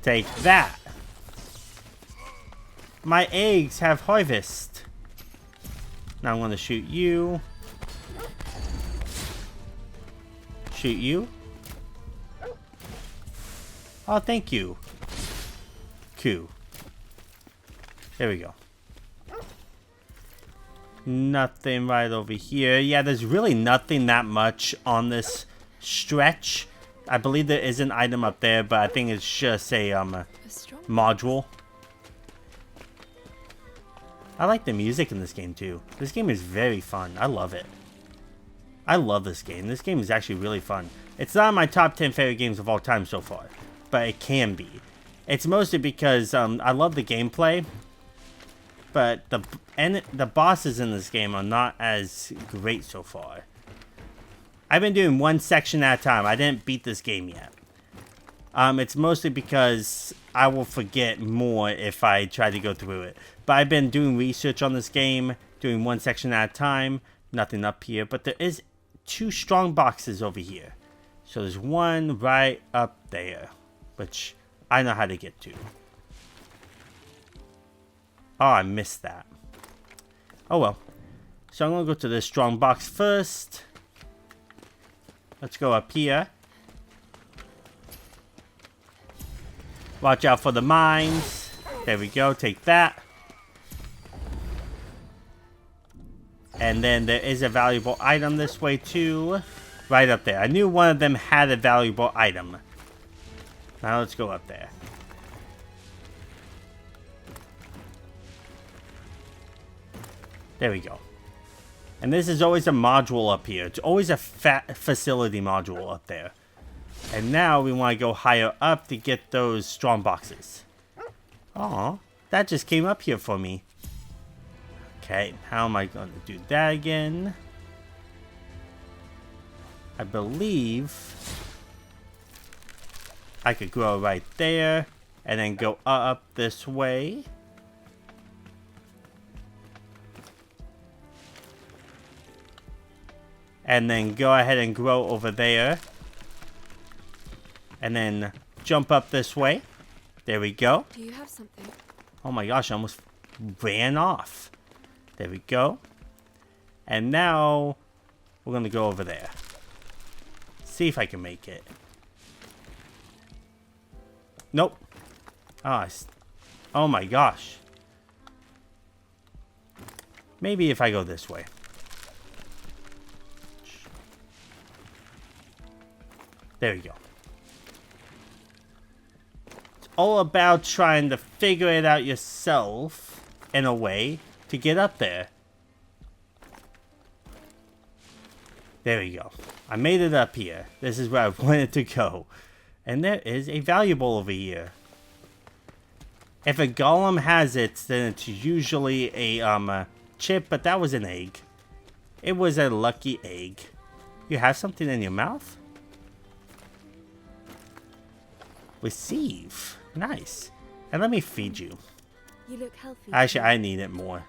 [SPEAKER 1] Take that. My eggs have harvest. Now I'm going to shoot you. Shoot you. Oh, thank you. Ku. There we go. Nothing right over here. Yeah, there's really nothing that much on this stretch. I believe there is an item up there, but I think it's just a module. I like the music in this game too. This game is very fun. I love it. I love this game. This game is actually really fun. It's not my top 10 favorite games of all time so far, but it can be. It's mostly because I love the gameplay, but the bosses in this game are not as great so far. I've been doing one section at a time. I didn't beat this game yet. It's mostly because I will forget more if I try to go through it. But I've been doing research on this game, doing one section at a time. Nothing up here, but there is 2 strong boxes over here. So there's one right up there, which I know how to get to. Oh, I missed that. Oh well. So I'm going to go to this strong box first. Let's go up here. Watch out for the mines. There we go. Take that. And then there is a valuable item this way too. Right up there. I knew one of them had a valuable item. Now let's go up there. There we go. And this is always a module up here. It's always a facility module up there. And now we want to go higher up to get those strong boxes. Aw, that just came up here for me. Okay, how am I going to do that again? I believe I could grow right there and then go up this way. And then go ahead and grow over there. And then jump up this way. There we go.
[SPEAKER 4] Do you have something?
[SPEAKER 1] Oh my gosh, I almost ran off. There we go. And now we're going to go over there. See if I can make it. Nope. Oh my gosh. Maybe if I go this way. There we go. It's all about trying to figure it out yourself, in a way, to get up there. There we go. I made it up here. This is where I wanted to go. And there is a valuable over here. If a golem has it, then it's usually a chip, but that was an egg. It was a lucky egg. You have something in your mouth? Receive. Nice. And let me feed you.
[SPEAKER 4] You look healthy.
[SPEAKER 1] Actually, I need it more.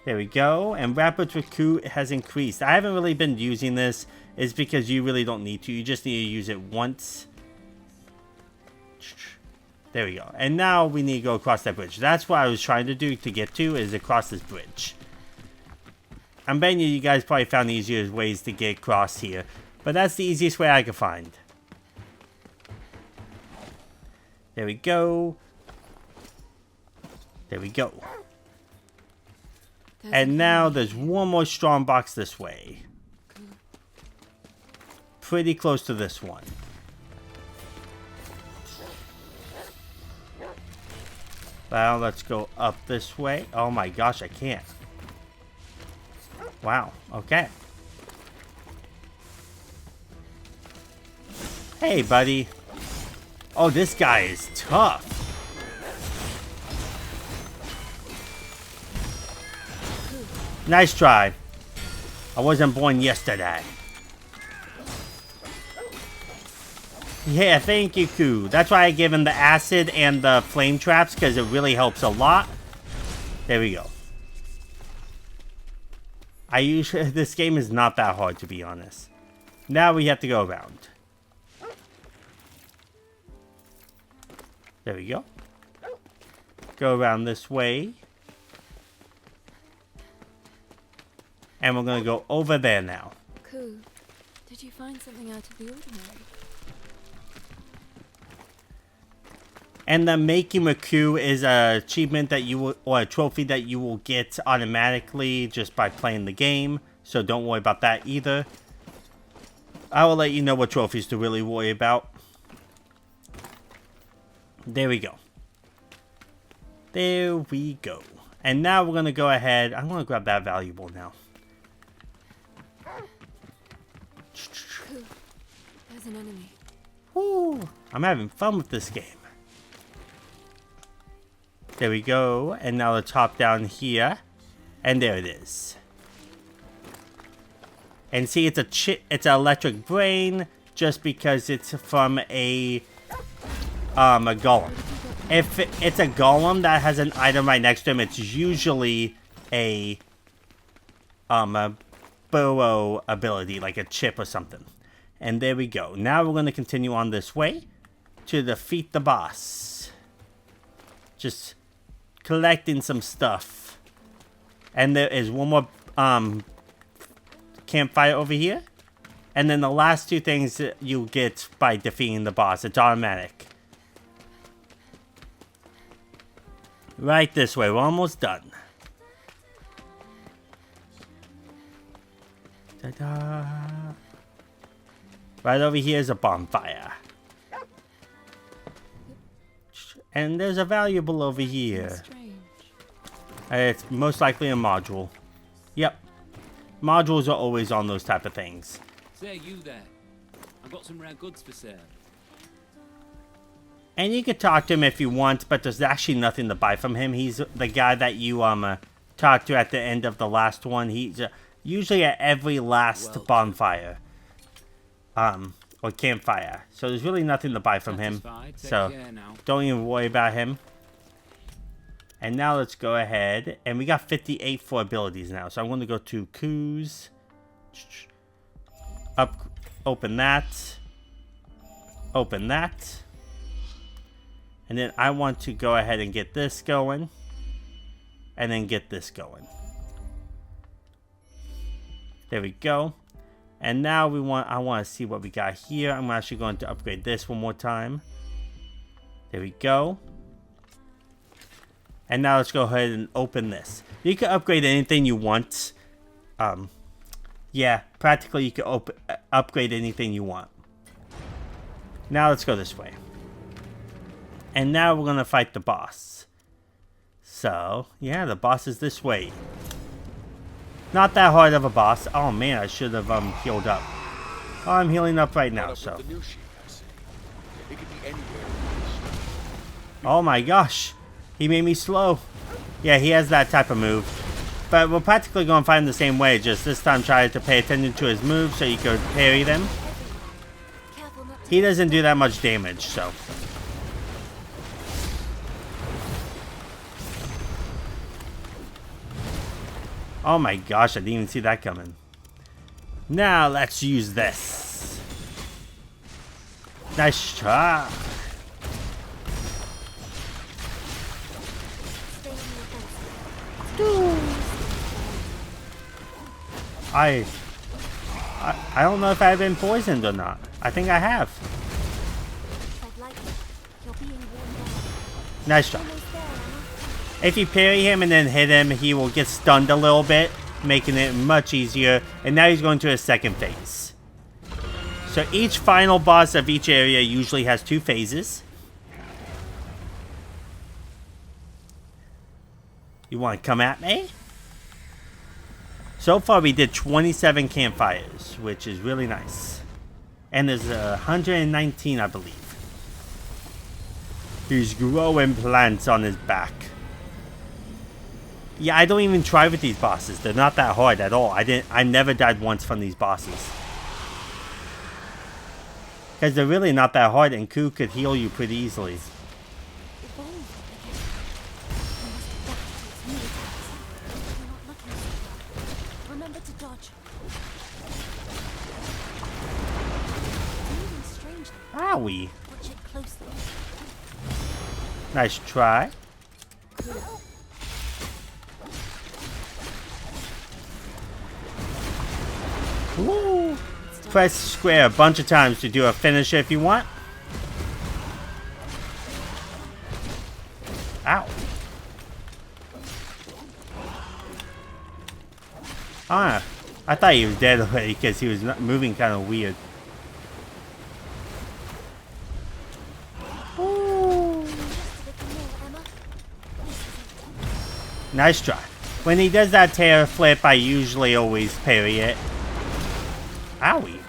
[SPEAKER 1] There we go. And Rapid's Recruit has increased. I haven't really been using this. It's because you really don't need to. You just need to use it once. There we go. And now we need to go across that bridge. That's what I was trying to do to get to, is across this bridge. I'm betting you guys probably found easier ways to get across here. But that's the easiest way I could find. There we go. There we go. And now there's one more strong box this way. Pretty close to this one. Well, let's go up this way. Oh my gosh, I can't. Wow, okay. Hey, buddy. Oh, this guy is tough. Nice try. I wasn't born yesterday. Yeah, thank you, Koo. That's why I give him the acid and the flame traps, because it really helps a lot. There we go. This game is not that hard, to be honest. Now we have to go around. There we go. Go around this way. And we're going to go over there now.
[SPEAKER 4] Cool. Did you find something out of the ordinary?
[SPEAKER 1] And the making a crew is a achievement that you will, or a trophy that you will get automatically just by playing the game. So don't worry about that either. I will let you know what trophies to really worry about. There we go. There we go. And now we're going to go ahead. I'm going to grab that valuable now.
[SPEAKER 4] There's an enemy.
[SPEAKER 1] Woo! I'm having fun with this game. There we go. And now let's hop down here. And there it is. And see, it's it's an electric brain just because it's from a golem. If it's a golem that has an item right next to him, it's usually a burrow ability, like a chip or something. And there we go. Now we're going to continue on this way to defeat the boss. Just collecting some stuff. And there is one more campfire over here. And then the last two things that you get by defeating the boss. It's automatic. Right this way. We're almost done. Ta-da. Right over here is a bonfire. And there's a valuable over here. It's most likely a module. Yep. Modules are always on those type of things.
[SPEAKER 5] Say, you there. I've got some rare goods for sale.
[SPEAKER 1] And you could talk to him if you want, but there's actually nothing to buy from him. He's the guy that you talked to at the end of the last one. He's usually at every last bonfire. Or campfire. So there's really nothing to buy from him. So don't even worry about him. And now let's go ahead. And we got 58 for abilities now. So I'm going to go to Coos. Open that. Open that. And then I want to go ahead and get this going. And then get this going. There we go. And now I want to see what we got here. I'm actually going to upgrade this one more time. There we go. And now let's go ahead and open this. You can upgrade anything you want. Yeah, practically you can upgrade anything you want. Now let's go this way. And now we're going to fight the boss. So, yeah, the boss is this way. Not that hard of a boss. Oh man, I should have healed up. Oh, I'm healing up right now, so. Oh my gosh. He made me slow. Yeah, he has that type of move. But we're practically going to fight him the same way. Just this time try to pay attention to his moves so you can parry them. He doesn't do that much damage, so. Oh my gosh, I didn't even see that coming. Now let's use this. Nice try. I don't know if I've been poisoned or not. I think I have. Nice try. If you parry him and then hit him, he will get stunned a little bit, making it much easier. And now he's going to his second phase. So each final boss of each area usually has 2 phases. You want to come at me? So far we did 27 campfires, which is really nice. And there's 119, I believe. He's growing plants on his back. Yeah, I don't even try with these bosses. They're not that hard at all. I never died once from these bosses. Because they're really not that hard, and Ku could heal you pretty easily. Owie. Nice try. Woo. Press square a bunch of times to do a finisher if you want. Ah, I thought he was dead already because he was moving kind of weird. Nice try. When he does that tear flip, I usually always parry it. Owie.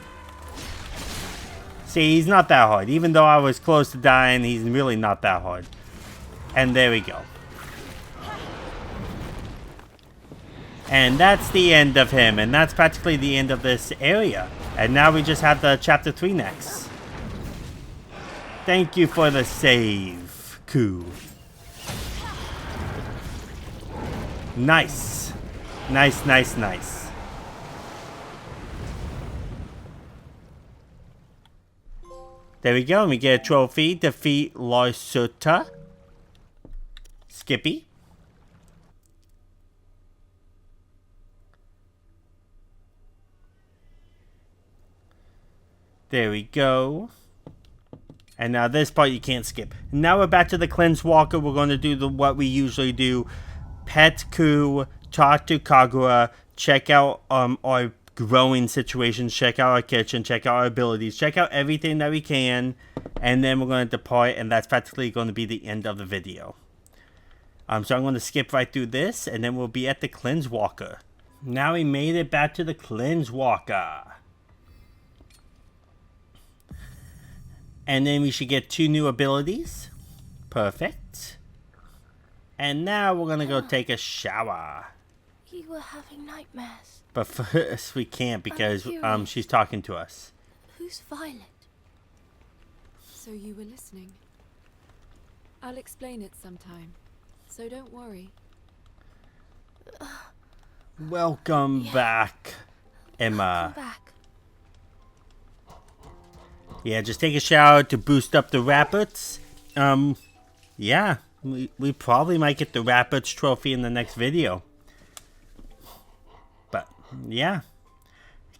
[SPEAKER 1] See, he's not that hard. Even though I was close to dying, he's really not that hard. And there we go. And that's the end of him. And that's practically the end of this area. And now we just have the chapter 3 next. Thank you for the save, Ku. Nice. Nice, nice, nice. There we go. And we get a trophy. Defeat Larsuta. Skippy. There we go. And now this part you can't skip. Now we're back to the Cleanse Walker. We're going to do what we usually do. Pet Ku, talk to Kagura, check out our growing situations, check out our kitchen, check out our abilities, check out everything that we can, and then we're going to depart, and that's practically going to be the end of the video. So I'm going to skip right through this, and then we'll be at the Cleanse Walker. Now we made it back to the Cleanse Walker. And then we should get 2 new abilities. Perfect. And now we're going to go take a shower.
[SPEAKER 2] You were having nightmares.
[SPEAKER 1] But first we can't because she's talking to us.
[SPEAKER 2] Who's Violet?
[SPEAKER 4] So you were listening. I'll explain it sometime. So don't worry.
[SPEAKER 1] Welcome back, Emma.
[SPEAKER 2] Come back.
[SPEAKER 1] Yeah, just take a shower to boost up the rapids. Yeah, we probably might get the rapids trophy in the next video. But yeah,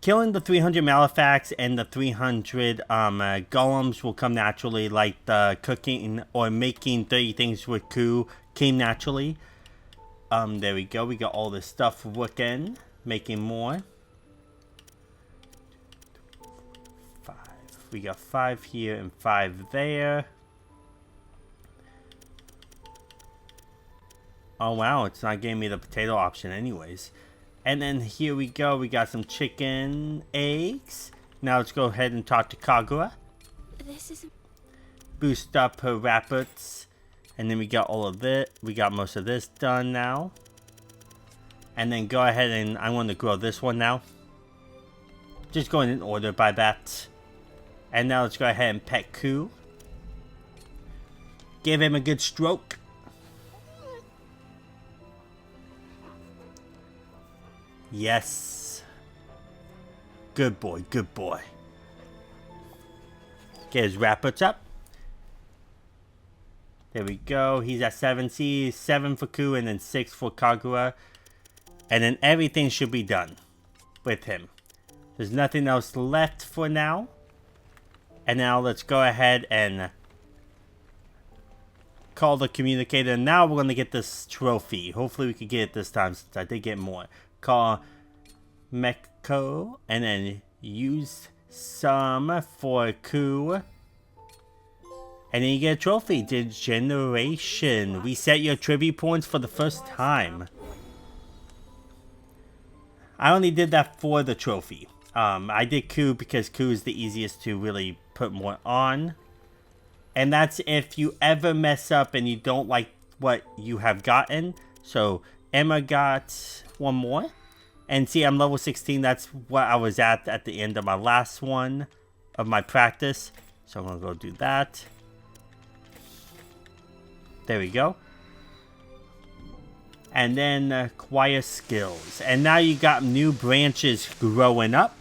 [SPEAKER 1] killing the 300 malefacts and the 300 golems will come naturally, like the cooking or making 30 things with Ku came naturally. There we go. We got all this stuff working, making more. We got 5 here and 5 there. Oh wow, it's not giving me the potato option anyways. And then here we go, we got some chicken eggs. Now let's go ahead and talk to Kagura.
[SPEAKER 2] This is
[SPEAKER 1] Boost up her rapids. And then we got all of this. We got most of this done now. And then go ahead and I want to grow this one now. Just going in order by that. And now let's go ahead and pet Ku. Give him a good stroke. Yes. Good boy, good boy. Get his rapids up. There we go. He's at 7. See, 7 for Ku and then 6 for Kagura. And then everything should be done with him. There's nothing else left for now. And now let's go ahead and call the communicator. Now we're going to get this trophy. Hopefully we can get it this time since I did get more. Call Meko and then use some for Ku. And then you get a trophy. Degeneration. Reset your tribute points for the first time. I only did that for the trophy. I did Ku because Ku is the easiest to really put more on. And that's if you ever mess up and you don't like what you have gotten. So Emma got 1 more. And see, I'm level 16. That's what I was at the end of my last one of my practice. So I'm going to go do that. There we go. And then acquire skills. And now you got new branches growing up.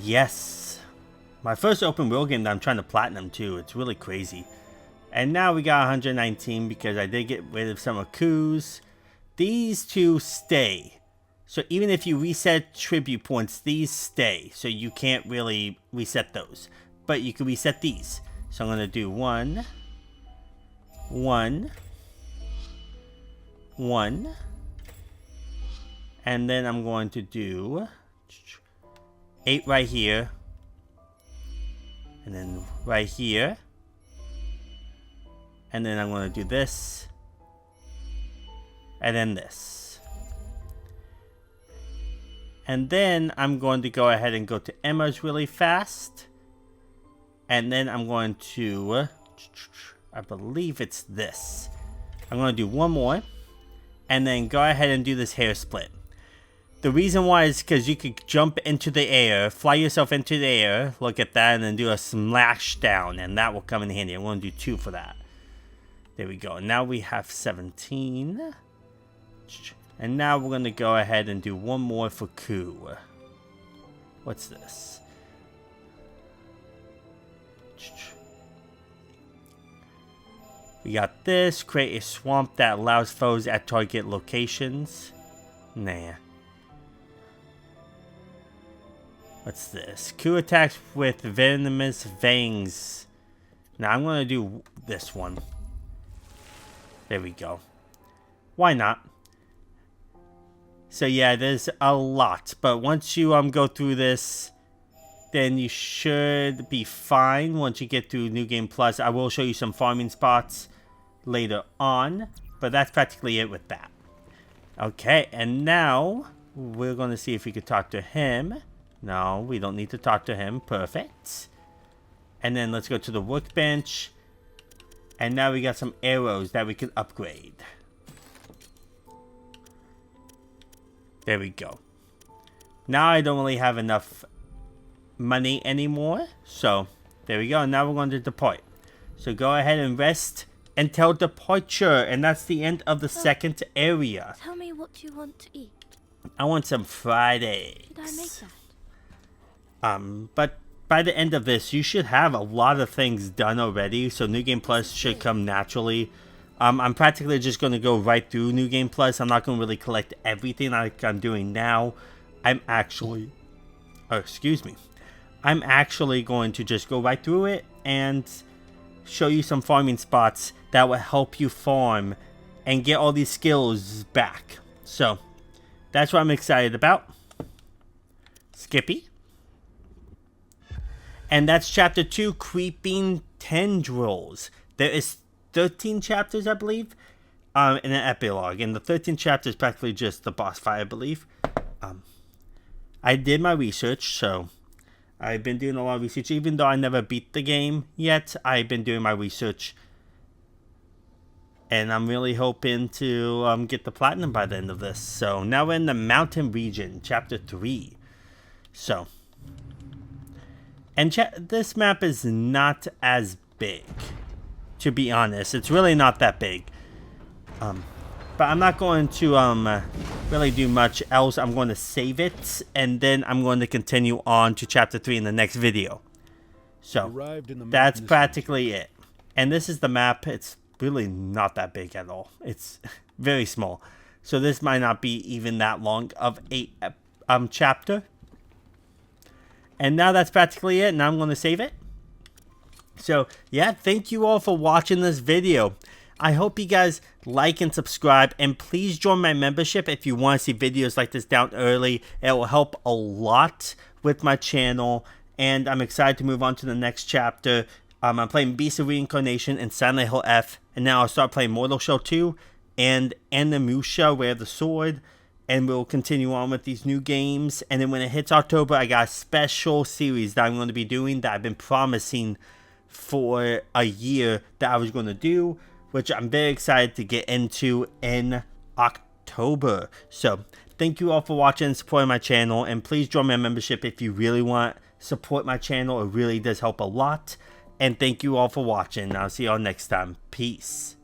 [SPEAKER 1] Yes. My first open world game that I'm trying to platinum too. It's really crazy. And now we got 119 because I did get rid of some of Ku's. These 2 stay. So even if you reset tribute points, these stay. So you can't really reset those. But you can reset these. So I'm going to do 1, 1, 1. And then I'm going to do 8 right here. And then right here. And then I'm going to do this. And then this. And then I'm going to go ahead and go to Emma's really fast. And then I'm going to, I believe it's this. I'm going to do one more. And then go ahead and do this hair split. The reason why is because you could jump into the air, fly yourself into the air, look at that, and then do a smash down. And that will come in handy. I'm going to do 2 for that. There we go. Now we have 17. And now we're going to go ahead and do one more for Ku. What's this? We got this. Create a swamp that allows foes at target locations. Nah. What's this? Ku attacks with venomous fangs. Now I'm going to do this one. There we go. Why not? So yeah, there's a lot. But once you go through this, then you should be fine once you get through New Game Plus. I will show you some farming spots later on. But that's practically it with that. Okay, and now we're going to see if we could talk to him. No, we don't need to talk to him. Perfect. And then let's go to the workbench. And now we got some arrows that we can upgrade. There we go. Now I don't really have enough money anymore. So, there we go. Now we're going to depart. So go ahead and rest until departure. And that's the end of the second area.
[SPEAKER 2] Tell me what you want to eat.
[SPEAKER 1] I want some fried eggs.
[SPEAKER 2] Did I make that?
[SPEAKER 1] But by the end of this, you should have a lot of things done already. So New Game Plus should come naturally. I'm practically just going to go right through New Game Plus. I'm not going to really collect everything like I'm doing now. I'm actually going to just go right through it and show you some farming spots that will help you farm and get all these skills back. So, that's what I'm excited about. Skippy. And that's chapter 2, Creeping Tendrils. There is 13 chapters, I believe, in an epilogue. And the 13th chapter is practically just the boss fight, I believe. I did my research, so I've been doing a lot of research. Even though I never beat the game yet, I've been doing my research. And I'm really hoping to get the platinum by the end of this. So now we're in the mountain region, chapter 3. So, and this map is not as big, to be honest. It's really not that big. But I'm not going to really do much else. I'm going to save it, and then I'm going to continue on to chapter 3 in the next video. So, that's practically it. And this is the map. It's really not that big at all. It's very small. So this might not be even that long of a chapter. And now that's practically it. Now I'm going to save it. So, yeah, thank you all for watching this video. I hope you guys like and subscribe. And please join my membership if you want to see videos like this down early. It will help a lot with my channel. And I'm excited to move on to the next chapter. I'm playing Beast of Reincarnation and Silent Hill F. And now I'll start playing Mortal Shell 2 and Animusha, Wear the Sword. And we'll continue on with these new games. And then when it hits October, I got a special series that I'm going to be doing that I've been promising for a year that I was going to do, which I'm very excited to get into in October. So, thank you all for watching and supporting my channel. And please join my membership if you really want to support my channel. It really does help a lot. And thank you all for watching. I'll see you all next time. Peace.